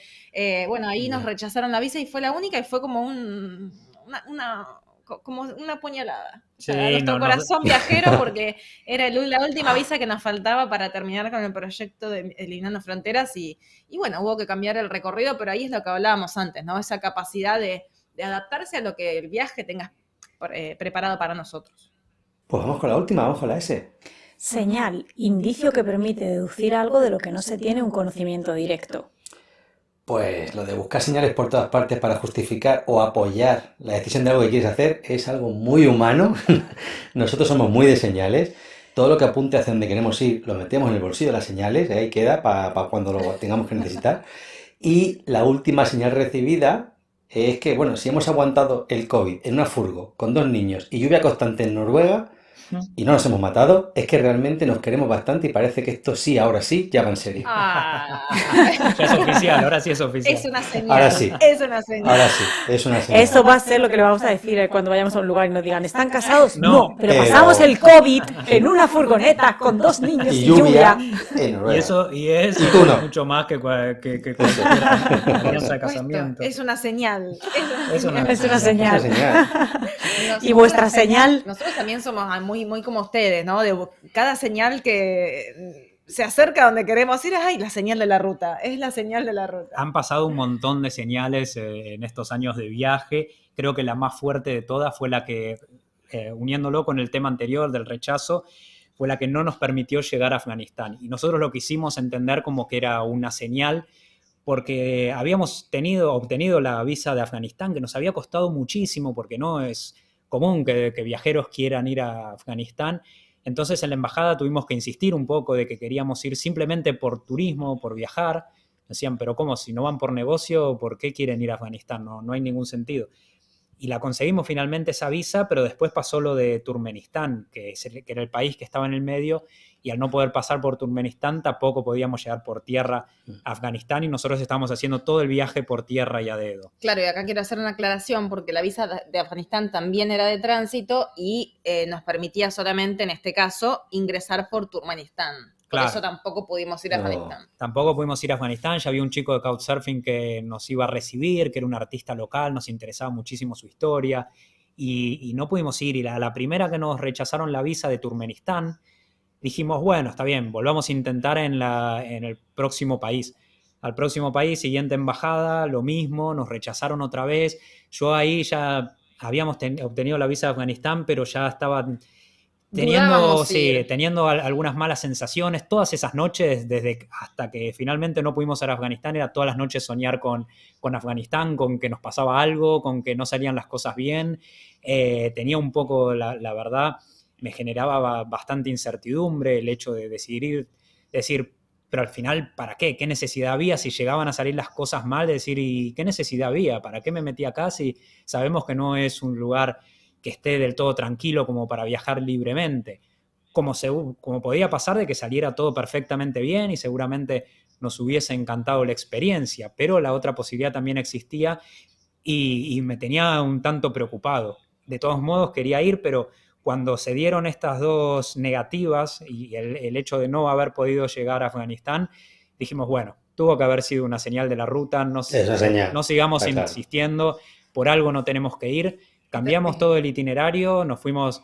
bueno, ahí nos rechazaron la visa y fue la única y fue como como una puñalada. Sí, Nuestro corazón viajero, porque era la última visa que nos faltaba para terminar con el proyecto de Eliminando Fronteras y bueno, hubo que cambiar el recorrido, pero ahí es lo que hablábamos antes, ¿no? Esa capacidad de adaptarse a lo que el viaje tenga preparado para nosotros. Pues vamos con la última, vamos con la S. Señal, indicio que permite deducir algo de lo que no se tiene un conocimiento directo. Pues lo de buscar señales por todas partes para justificar o apoyar la decisión de algo que quieres hacer es algo muy humano. Nosotros somos muy de señales. Todo lo que apunte hacia donde queremos ir lo metemos en el bolsillo de las señales, ahí queda para cuando lo tengamos que necesitar. Y la última señal recibida es que, bueno, si hemos aguantado el COVID en una furgo con 2 niños y lluvia constante en Noruega y no nos hemos matado, es que realmente nos queremos bastante y parece que esto sí, ahora sí, ya va en serio. Ah, Ya es oficial, ahora sí es oficial. es una señal. Ahora sí. Es una señal. Ahora sí, es una señal. Eso va a ser lo que le vamos a decir cuando vayamos a un lugar y nos digan, ¿están casados? No, pero pero- pasamos el COVID en una furgoneta con 2 niños Y y lluvia lluvia. en Noruega. Y eso Y tú no. mucho más que cualquier alianza de Por casamiento. supuesto, es una señal. Es una- Es una Es una señal. señal. Y vuestra señal. Nosotros también somos muy como ustedes, ¿no? Cada señal que se acerca a donde queremos ir, ¡ay, la señal de la ruta! Es la señal de la ruta. Han pasado un montón de señales en estos años de viaje. Creo que la más fuerte de todas fue la que, uniéndolo con el tema anterior del rechazo, fue la que no nos permitió llegar a Afganistán. Y nosotros lo quisimos entender como que era una señal, porque habíamos obtenido la visa de Afganistán, que nos había costado muchísimo, porque no es común que viajeros quieran ir a Afganistán. Entonces en la embajada tuvimos que insistir un poco de que queríamos ir simplemente por turismo, por viajar. Decían, pero ¿cómo? Si no van por negocio, ¿por qué quieren ir a Afganistán? No hay ningún sentido. Y la conseguimos finalmente esa visa, pero después pasó lo de Turkmenistán, que era el país que estaba en el medio, y al no poder pasar por Turkmenistán tampoco podíamos llegar por tierra a Afganistán, y nosotros estábamos haciendo todo el viaje por tierra y a dedo. Claro, y acá quiero hacer una aclaración, porque la visa de Afganistán también era de tránsito y nos permitía solamente, en este caso, ingresar por Turkmenistán. Por Claro. eso tampoco pudimos ir a Afganistán. Tampoco pudimos ir a Afganistán, ya había un chico de Couchsurfing que nos iba a recibir, que era un artista local, nos interesaba muchísimo su historia, y no pudimos ir. Y la primera que nos rechazaron la visa de Turkmenistán, dijimos, bueno, está bien, volvamos a intentar en el próximo país. Al próximo país, siguiente embajada, lo mismo, nos rechazaron otra vez. Yo ahí ya habíamos obtenido la visa de Afganistán, pero ya estaba teniendo algunas malas sensaciones. Todas esas noches, hasta que finalmente no pudimos ir a Afganistán, era todas las noches soñar con Afganistán, con que nos pasaba algo, con que no salían las cosas bien. Tenía un poco, la verdad, me generaba bastante incertidumbre el hecho de decir, pero al final, ¿para qué? ¿Qué necesidad había si llegaban a salir las cosas mal? De decir, ¿y qué necesidad había? ¿Para qué me metí acá si sabemos que no es un lugar que esté del todo tranquilo como para viajar libremente? Como podía pasar de que saliera todo perfectamente bien y seguramente nos hubiese encantado la experiencia, pero la otra posibilidad también existía y me tenía un tanto preocupado. De todos modos quería ir, pero cuando se dieron estas dos negativas y el hecho de no haber podido llegar a Afganistán, dijimos, bueno, tuvo que haber sido una señal de la ruta, no sigamos insistiendo, por algo no tenemos que ir. Cambiamos todo el itinerario, nos fuimos,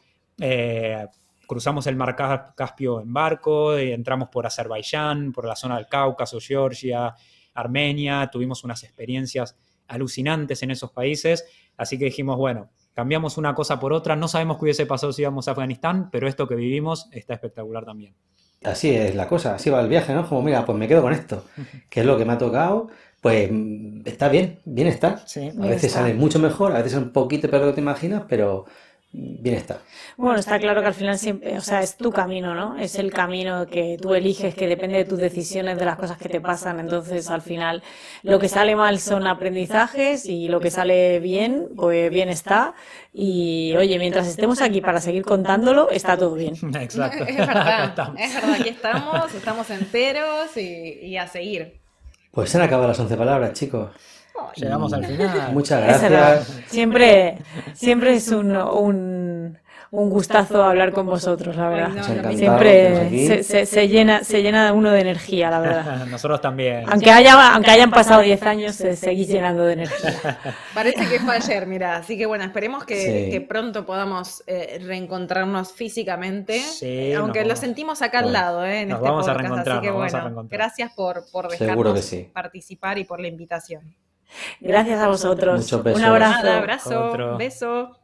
cruzamos el mar Caspio en barco, entramos por Azerbaiyán, por la zona del Cáucaso, Georgia, Armenia, tuvimos unas experiencias alucinantes en esos países, así que dijimos, bueno, cambiamos una cosa por otra, no sabemos qué hubiese pasado si íbamos a Afganistán, pero esto que vivimos está espectacular también. Así es la cosa, así va el viaje, ¿no? Como mira, pues me quedo con esto, que es lo que me ha tocado, pues está bien está. Sí, a veces sale mucho mejor, a veces un poquito peor de lo que te imaginas, pero bien está. Bueno, está claro que al final siempre, o sea, es tu camino, ¿no? Es el camino que tú eliges, que depende de tus decisiones, de las cosas que te pasan. Entonces, al final, lo que sale mal son aprendizajes y lo que sale bien, pues bien está. Y, oye, mientras estemos aquí para seguir contándolo, está todo bien. Exacto. Es verdad, aquí estamos enteros y a seguir. Pues se han acabado las 11 palabras, chicos. Llegamos al final. Muchas Es verdad. gracias. Siempre es un gustazo hablar con vosotros, la verdad. Nos ha encantado Siempre se llena uno de energía, la verdad. Nosotros también. Aunque hayan pasado 10 años, seguís llenando de energía. Parece que fue ayer, mira. Así que bueno, esperemos Sí. que pronto podamos reencontrarnos físicamente. Sí, aunque nos lo vamos. sentimos acá al Bueno, lado, en nos este vamos a podcast. reencontrar, Así que nos vamos a bueno, reencontrar. gracias por Seguro dejarnos que sí. participar y por la invitación. Gracias a vosotros. Muchos besos. Un abrazo. Nada, abrazo, Otro. beso.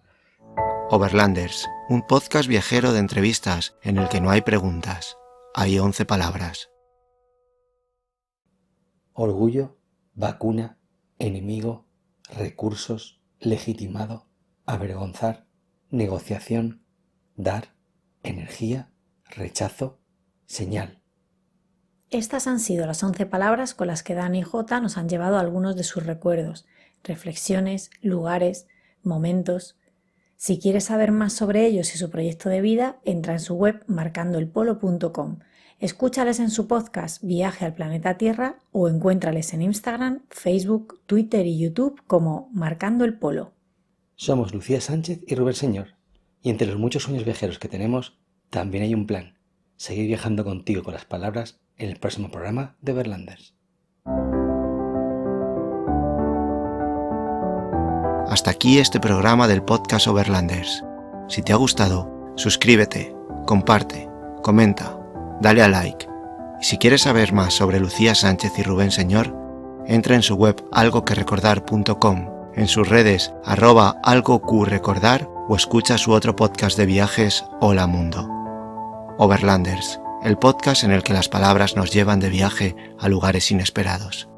Overlanders, un podcast viajero de entrevistas en el que no hay preguntas. Hay 11 palabras. Orgullo, vacuna, enemigo, recursos, legitimado, avergonzar, negociación, dar, energía, rechazo, señal. Estas han sido las 11 palabras con las que Dani y Jota nos han llevado a algunos de sus recuerdos, reflexiones, lugares, momentos. Si quieres saber más sobre ellos y su proyecto de vida, entra en su web marcandoelpolo.com. Escúchales en su podcast Viaje al Planeta Tierra o encuéntrales en Instagram, Facebook, Twitter y YouTube como Marcando el Polo. Somos Lucía Sánchez y Rubén Señor, y entre los muchos sueños viajeros que tenemos, también hay un plan: seguir viajando contigo con las palabras en el próximo programa de Overlanders. Hasta aquí este programa del podcast Overlanders. Si te ha gustado, suscríbete, comparte, comenta, dale a like Y si quieres saber más sobre Lucía Sánchez y Rubén Señor, entra en su web algoquerecordar.com, en sus redes @algoqrecordar o escucha su otro podcast de viajes, Hola Mundo. Overlanders, el podcast en el que las palabras nos llevan de viaje a lugares inesperados.